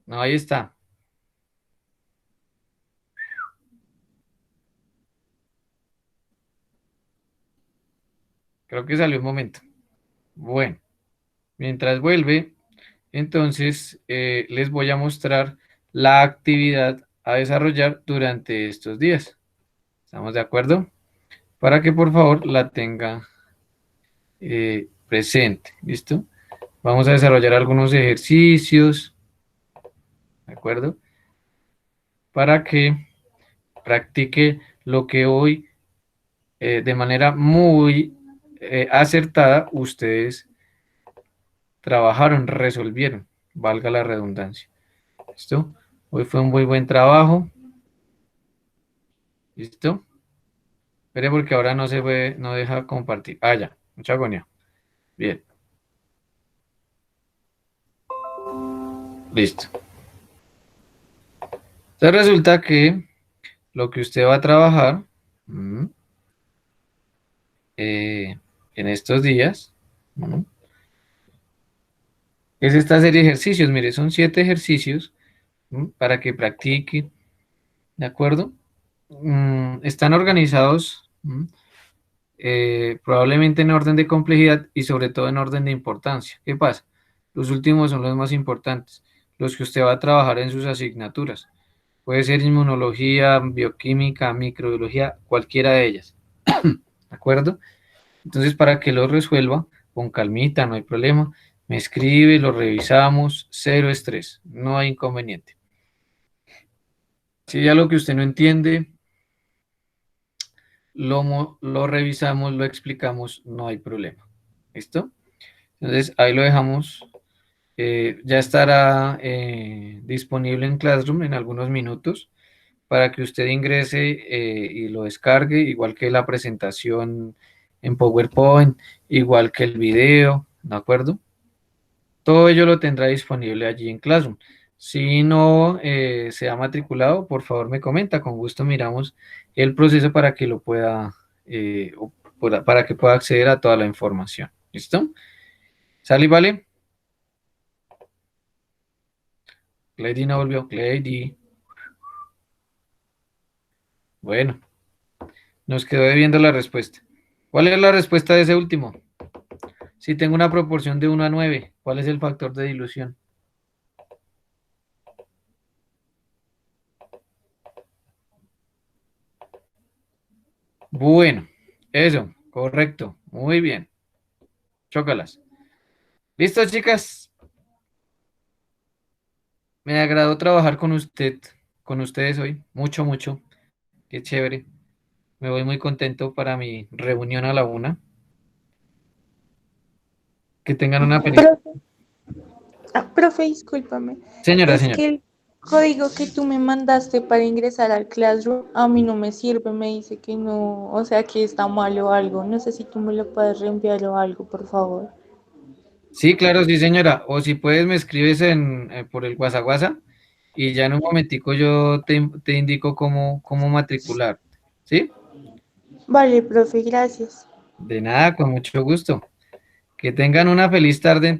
No, ahí está. Creo que salió un momento. Bueno, mientras vuelve, entonces les voy a mostrar la actividad a desarrollar durante estos días. ¿Estamos de acuerdo? Para que por favor la tenga presente. ¿Listo? Vamos a desarrollar algunos ejercicios. ¿De acuerdo? Para que practique lo que hoy de manera muy acertada ustedes trabajaron, resolvieron, valga la redundancia. ¿Listo? Hoy fue un muy buen trabajo. ¿Listo? Espere porque ahora no se puede, no deja compartir. Ah, ya, mucha agonía. Bien. Listo. Entonces resulta que lo que usted va a trabajar en estos días es esta serie de ejercicios. Mire, son 7 ejercicios para que practique. ¿De acuerdo? Están organizados probablemente en orden de complejidad y sobre todo en orden de importancia. ¿Qué pasa? Los últimos son los más importantes, los que usted va a trabajar en sus asignaturas. Puede ser inmunología, bioquímica, microbiología, cualquiera de ellas. ¿De acuerdo? Entonces, para que lo resuelva, con calmita, no hay problema, me escribe, lo revisamos, cero estrés, no hay inconveniente. Si hay algo que usted no entiende, lo revisamos, lo explicamos, no hay problema. ¿Listo? Entonces, ahí lo dejamos. Ya estará disponible en Classroom en algunos minutos para que usted ingrese y lo descargue, igual que la presentación en PowerPoint, igual que el video, ¿de acuerdo? Todo ello lo tendrá disponible allí en Classroom. Si no se ha matriculado, por favor me comenta, con gusto miramos el proceso para que lo pueda, para que pueda acceder a toda la información. ¿Listo? ¿Sale y vale? Lady no volvió. Lady. Bueno, nos quedó debiendo la respuesta. ¿Cuál es la respuesta de ese último? Si tengo una proporción de 1 a 9, ¿cuál es el factor de dilución? Bueno, eso, correcto. Muy bien. Chócalas. ¿Listo, chicas? Me agradó trabajar con ustedes hoy. Mucho, mucho. Qué chévere. Me voy muy contento para mi reunión a la 1. Que tengan una feliz. Profe, discúlpame. Señora, Es señora. que el código que tú me mandaste para ingresar al Classroom a mí no me sirve, me dice que no, o sea, que está mal o algo. No sé si tú me lo puedes reenviar o algo, por favor. Sí, claro, sí, señora. O si puedes, me escribes por el WhatsApp y ya en un momentico yo te indico cómo matricular. ¿Sí? Vale, profe, gracias. De nada, con mucho gusto. Que tengan una feliz tarde.